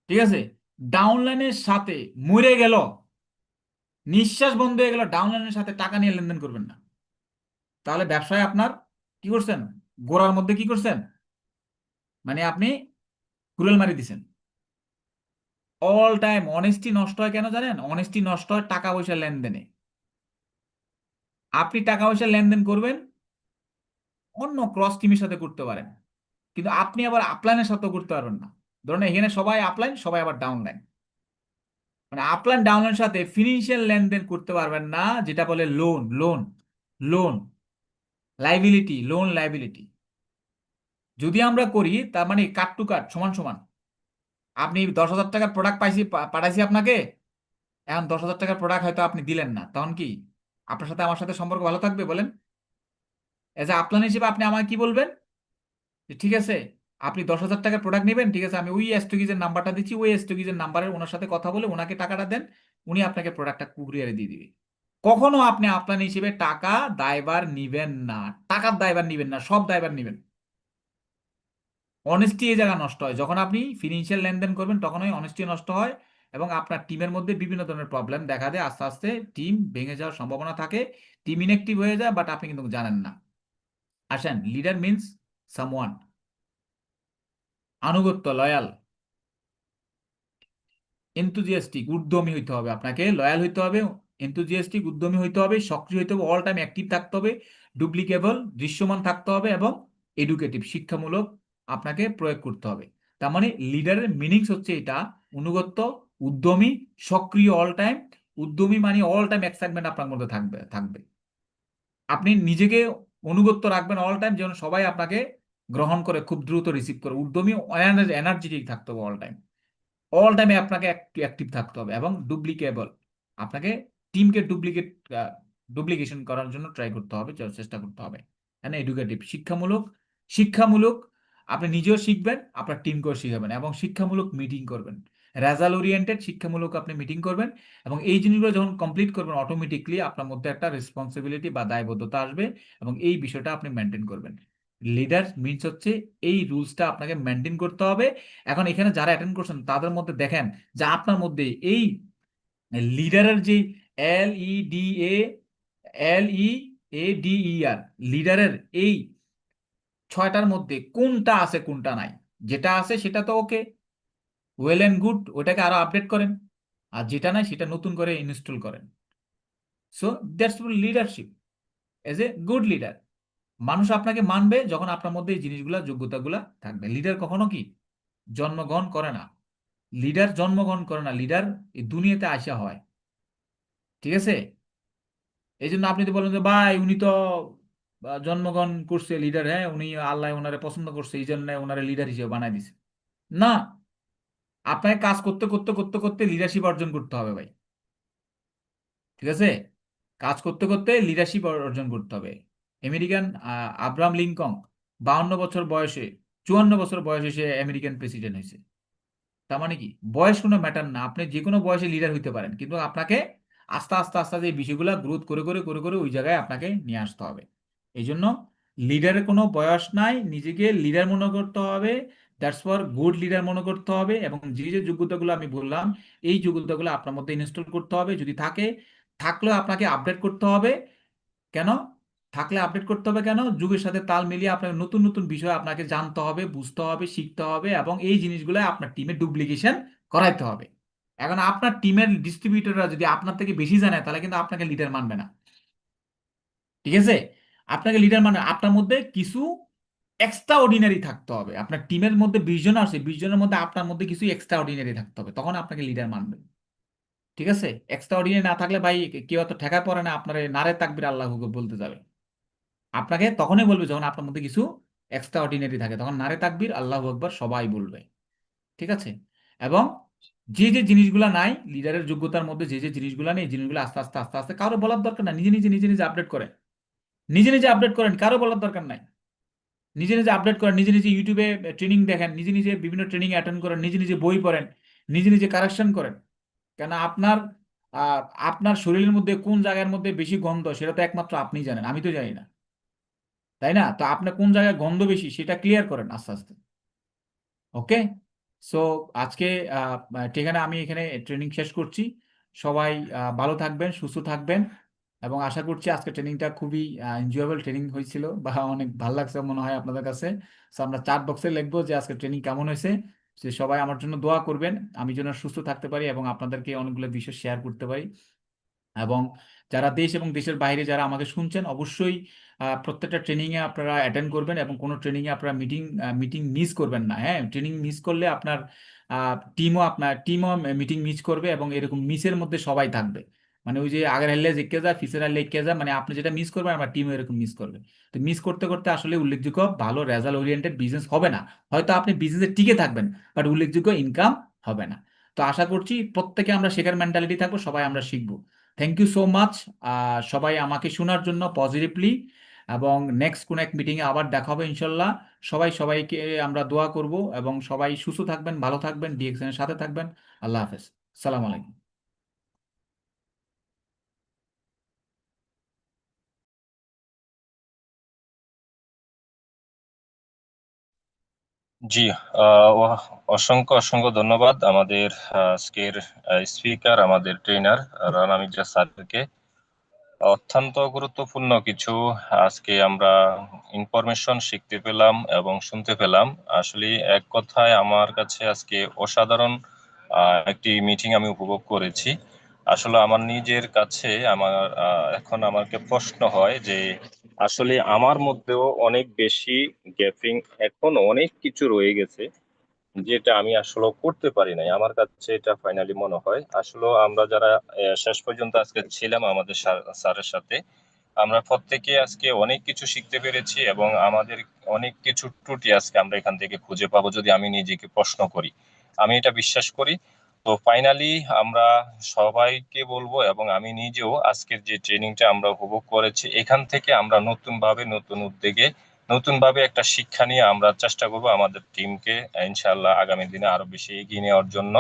Speaker 2: ঠিক আছে? ডাউনলাইনের সাথে মরে গেল, নিঃশ্বাস বন্ধ হয়ে গেল, ডাউনলাইনের সাথে টাকা নিয়ে লেনদেন করবেন না। তাহলে ব্যবসায় আপনার কি করছেন? গোড়ার মধ্যে কি করছেন? মানে আপনি কুড়াল মারি দিছেন। অল টাইম অনেস্টি নষ্ট হয় কেন জানেন? অনেস্টি নষ্ট হয় টাকা পয়সা লেনদেনে। আপনি টাকা পয়সা লেনদেন করবেন, অন্য ক্রস টিমের সাথে করতে পারেন, কিন্তু আপনি আবার আপলাইনের সাথেও করতে পারবেন না। ধরুন এখানে সবাই আপলাইন, সবাই আবার ডাউনলাইন, মানে আপলাইন ডাউনলাইনের সাথে ফিনান্সিয়াল লেনদেন করতে পারবেন না, যেটা বলে loan. Loan liability, loan liability যদি আমরা করি, তার মানে কাট টু কাট সমান সমান। আপনি 10,000 টাকার প্রোডাক্ট পাঠাইছি আপনাকে, এখন 10,000 টাকার প্রোডাক্ট হয়তো আপনি দিলেন না, তখন কি আপনার সাথে আমার সাথে সম্পর্ক ভালো থাকবে বলেন? এজ এ আপলাইন হিসেবে আপনি আমায় কি বলবেন? যে ঠিক আছে, আপনি 10,000 টাকার প্রোডাক্ট নেবেন, ঠিক আছে, আমি ওই এস্টুগিজের নাম্বারটা দিচ্ছি, ওই এস্টুগিজের নাম্বারের ওনার সাথে কথা বলে ওনাকে টাকাটা দেন, উনি আপনাকে প্রোডাক্টটা কুরিয়ারে দিয়ে দিবে। কখনো আপনি আপলাইন হিসেবে টাকা দায়ভার নিবেন না। টাকার দায়ভার নিবেন না, সব দায়ভার নিবেন। অনেস্টি এই জায়গা নষ্ট হয় যখন আপনি ফিনান্সিয়াল লেনদেন করবেন, তখনই অনেস্টি নষ্ট হয়, এবং আপনার টিমের মধ্যে বিভিন্ন ধরনের প্রবলেম দেখা দেয়। আস্তে আস্তে টিম ভেঙে যাওয়ার সম্ভাবনা থাকে, টিম ইনঅ্যাক্টিভ হয়ে যায়, বাট আপনি কিন্তু জানেন না। আসেন, লিডার মিন্স সামওয়ান, আনুগত্য, লয়াল, এনথুজিয়াস্টিক, উদ্যমী হইতে হবে আপনাকে, লয়াল হইতে হবে, এনথুজিয়াস্টিক, উদ্যমী হইতে হবে, সক্রিয় হইতে হবে, অল টাইম অ্যাক্টিভ থাকতে হবে, ডুপ্লিকেবল, দৃশ্যমান থাকতে হবে, এবং এডুকেটিভ, শিক্ষামূলক আপনাকে প্রয়োগ করতে হবে। তার মানে লিডারের মিনিংস হচ্ছে এটা, অনুগত্য, উদ্যমী, সক্রিয় অল টাইম। উদ্যমী মানে অল টাইম এক্সাইটমেন্ট আপনার মধ্যে থাকবে থাকবে আপনি নিজেকে অনুগত্য রাখবেন অল টাইম, যেন সবাই আপনাকে গ্রহণ করে, খুব দ্রুত রিসিভ করে। উদ্যমী, এনার্জেটিক থাকতে হবে অল টাইম। অল টাইমে আপনাকে অ্যাক্টিভ থাকতে হবে, এবং ডুপ্লিকেবল, আপনাকে টিমকে ডুপ্লিকেশন করার জন্য ট্রাই করতে হবে, চেষ্টা করতে হবে। হ্যাঁ, এডুকেটিভ, শিক্ষামূলক। শিক্ষামূলক, আপনি নিজেও শিখবেন, আপনার টিমকেও শিখাবেন, এবং শিক্ষামূলক মিটিং করবেন। রেজাল্ট ওরিয়েন্টেড শিক্ষামূলক আপনি মিটিং করবেন, এবং এই জিনিসগুলো যখন কমপ্লিট করবেন, অটোমেটিকলি আপনার মধ্যে একটা রেসপন্সিবিলিটি বা দায়বদ্ধতা আসবে, এবং এই বিষয়টা আপনি মেনটেন করবেন। লিডার মিনস হচ্ছে এই রুলসটা আপনাকে মেনটেন করতে হবে। এখন এখানে যারা অ্যাটেন্ড করছেন তাদের মধ্যে দেখেন যে আপনার মধ্যে এই লিডারের যে এল E D A L E A D E আর, লিডারের এই
Speaker 3: ছয়টার মধ্যে কোনটা আছে কোনটা নাই। যেটা আছে সেটা তো ওকে, ওয়েল এন্ড গুড, ওটাকে আরো আপডেট করেন। আর যেটা নাই সেটা নতুন করে ইনস্টল করেন। So that's leadership, age a good leader. মানুষ আপনাকে মানবে যখন আপনার মধ্যে এই জিনিসগুলা যোগ্যতাগুলা থাকবে। লিডার কখনো কি জন্মগ্রহণ করে না, লিডার জন্মগ্রহণ করে না, লিডার এই দুনিয়াতে আসা হয়। ঠিক আছে? এই জন্য আপনি তো বলেন যে ভাই উনি তো জন্মগ্রহণ করছে লিডার, হ্যাঁ উনি আল্লাহ ওনারে পছন্দ করছে এই জন্য ওনারে লিডার হিসেবে বানাই দিছে। না, আপনাকে কাজ করতে করতে করতে করতে লিডারশিপ অর্জন করতে হবে ভাই। ঠিক আছে? কাজ করতে করতে লিডারশিপ অর্জন করতে হবে। আমেরিকান আব্রাহাম লিঙ্কন 52 বছর বয়সে, 54 বছর বয়সে সে আমেরিকান প্রেসিডেন্ট হয়েছে। তার মানে কি বয়স কোনো ম্যাটার না, আপনি যে কোনো বয়সে লিডার হইতে পারেন, কিন্তু আপনাকে আস্তে আস্তে আস্তে আস্তে এই বিষয়গুলো গ্রোথ করে করে করে করে ওই জায়গায় আপনাকে নিয়ে আসতে হবে। এই জন্য লিডারের কোনো বয়স নাই, নিজেকে লিডার মনে করতে হবে। দ্যাটস ফর গুড লিডার মনে করতে হবে, এবং যে যে যোগ্যতাগুলো আমি বললাম এই যোগ্যতাগুলো আপনার মধ্যে ইনস্টল করতে হবে। যদি থাকে, থাকলেও আপনাকে আপডেট করতে হবে। কেন? থাকলে আপডেট করতে হবে কেন? যুগের সাথে তাল মিলিয়ে আপনাকে নতুন নতুন বিষয় আপনাকে জানতে হবে, বুঝতে হবে, শিখতে হবে, এবং এই জিনিসগুলো আপনার টিমে ডুপ্লিকেশন করাইতে হবে। এখন আপনার টিমের ডিস্ট্রিবিউটররা যদি আপনার থেকে বেশি জানে তাহলে কিন্তু আপনাকে লিডার মানবে না। ঠিক আছে? আপনাকে লিডার মানে আপনার মধ্যে কিছু এক্সট্রা অর্ডিনারি থাকতে হবে। আপনার টিমের মধ্যে 20 জন আছে, 20 জনের মধ্যে আপনার মধ্যে কিছু এক্সট্রা অর্ডিনারি থাকতে হবে, তখন আপনাকে লিডার মানবে। ঠিক আছে? এক্সট্রা অর্ডিনারি না থাকলে ভাই কেউ এত ঠেকায় পড়ে না আপনার নারে তাকবির আল্লাহু আকবার বলতে যাবে। আপনাকে তখনই বলবে যখন আপনার মধ্যে কিছু এক্সট্রা অর্ডিনারি থাকে, তখন নারে তাকবীর আল্লাহু আকবার সবাই বলবে। ঠিক আছে? এবং যে যে জিনিসগুলো নাই লিডারের যোগ্যতার মধ্যে, যে যে জিনিসগুলো নেই, এই জিনিসগুলো আস্তে আস্তে আস্তে আস্তে কারো বলার দরকার না, নিজে নিজে নিজে নিজে আপডেট করেন। নিজে নিজে আপডেট করেন, কারো বলার দরকার নাই। নিজে নিজে আপডেট করেন, নিজে নিজে ইউটিউবে ট্রেনিং দেখেন, নিজে নিজে বিভিন্ন ট্রেনিং অ্যাটেন্ড করেন, নিজে নিজে বই পড়েন, নিজে নিজে কারেকশন করেন। কেন আপনার আহ, আপনার শরীরের মধ্যে কোন জায়গার মধ্যে বেশি গন্ধ সেটা তো একমাত্র আপনিই জানেন, আমি তো জানি না। তাই না? তো আপনার কোন জায়গায় গন্ধ বেশি সেটা ক্লিয়ার করেন আস্তে আস্তে। ওকে? সো আজকে ঠিকানা আমি এখানে ট্রেনিং শেষ করছি। সবাই ভালো থাকবেন, সুস্থ থাকবেন, এবং আশা করছি আজকে ট্রেনিংটা খুবই এনজয়েবল ট্রেনিং হয়েছিল বা অনেক ভালো লাগছে মনে হয় আপনাদের কাছে। সো আমরা চাট বক্সে লিখবো যে আজকে ট্রেনিং কেমন হয়েছে। সে সবাই আমার জন্য দোয়া করবেন, আমি যেন সুস্থ থাকতে পারি এবং আপনাদেরকে অনেকগুলো বিষয় শেয়ার করতে পারি। এবং যারা দেশ এবং দেশের বাইরে যারা আমাকে শুনছেন অবশ্যই প্রত্যেকটা ট্রেনিং এ আপনারা অ্যাটেন্ড করবেন, এবং কোনো ট্রেনিং এ আপনারা মিটিং মিটিং মিস করবেন না। হ্যাঁ, ট্রেনিং মিস করলে আপনার টিমও মিটিং মিস করবে, এবং এরকম মিসের মধ্যে সবাই থাকবে। মানে ওই যে আগের হেললে জিতকে যায়, ফিসের হারলে ইক্কে যায়, মানে আপনি যেটা মিস করবেন আমার টিমও এরকম মিস করবে। তো মিস করতে করতে আসলে উল্লেখযোগ্য ভালো রেজাল্ট ওরিয়েন্টেড বিজনেস হবে না। হয়তো আপনি বিজনেসে টিকে থাকবেন, বাট উল্লেখযোগ্য ইনকাম হবে না। তো আশা করছি প্রত্যেকে আমরা শেখার মেন্টালিটি থাকবো, সবাই আমরা শিখবো। থ্যাংক ইউ সো মাচ সবাই আমাকে শোনার জন্য পজিটিভলি। এবং নেক্সট কোন এক মিটিংয়ে আবার দেখা হবে ইনশাল্লাহ। সবাই সবাইকে আমরা দোয়া করব, এবং সবাই সুস্থ থাকবেন, ভালো থাকবেন, ডিএক্সএন এর সাথে থাকবেন। আল্লাহ হাফেজ। সালাম আলাইকুম।
Speaker 4: জি, অসংখ্য অসংখ্য ধন্যবাদ আমাদের আজকের স্পিকার, আমাদের ট্রেনার রানা মির্জা স্যারকে। অত্যন্ত গুরুত্বপূর্ণ কিছু আজকে আমরা ইনফরমেশন শিখতে পেলাম এবং শুনতে পেলাম। আসলে এক কথায় আমার কাছে আজকে অসাধারণ একটি মিটিং আমি উপভোগ করেছি। আসলে আমার নিজের কাছে আমার এখন আমাকে প্রশ্ন হয় যে আসলে আমার মধ্যেও অনেক বেশি গ্যাপিং, এখন অনেক কিছু রয়ে গেছে যেটা আমি আসলে করতে পারি নাই। আমার কাছে এটা ফাইনালি মনে হয় আসলে আমরা যারা শেষ পর্যন্ত আজকে ছিলাম আমাদের স্যারের সাথে, আমরা প্রত্যেকে আজকে অনেক কিছু শিখতে পেরেছি এবং আমাদের অনেক কিছু ত্রুটি আজকে আমরা এখান থেকে খুঁজে পাবো যদি আমি নিজেকে প্রশ্ন করি। আমি এটা বিশ্বাস করি। তো ফাইনালি আমরা সবাইকে বলবো এবং আমি নিজেও আজকের যে ট্রেনিংটা আমরা উপভোগ করেছি এখান থেকে আমরা নতুন ভাবে, নতুন উদ্যোগে, নতুন ভাবে একটা শিক্ষা নিয়ে আমরা চেষ্টা করব আমাদের টিমকে ইনশাআল্লাহ আগামী দিনে আরো বেশি এগিয়ে নেওয়ার জন্য,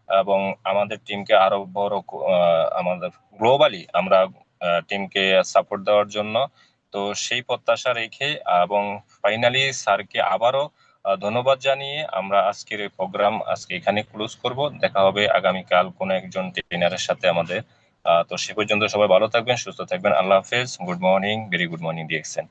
Speaker 4: এবং আমাদের টিমকে আরো বড় আমাদের গ্লোবালি আমরা টিমকে সাপোর্ট দেওয়ার জন্য। তো সেই প্রত্যাশা রেখে এবং ফাইনালি স্যারকে আবারও ধন্যবাদ জানিয়ে আমরা আজকের এই প্রোগ্রাম আজকে এখানে ক্লোজ করব। দেখা হবে আগামীকাল কোনো একজন ট্রেনারের সাথে আমাদের। তো সে পর্যন্ত সবাই ভালো থাকবেন, সুস্থ থাকবেন। আল্লাহ হাফেজ। Good morning, very good morning DXN.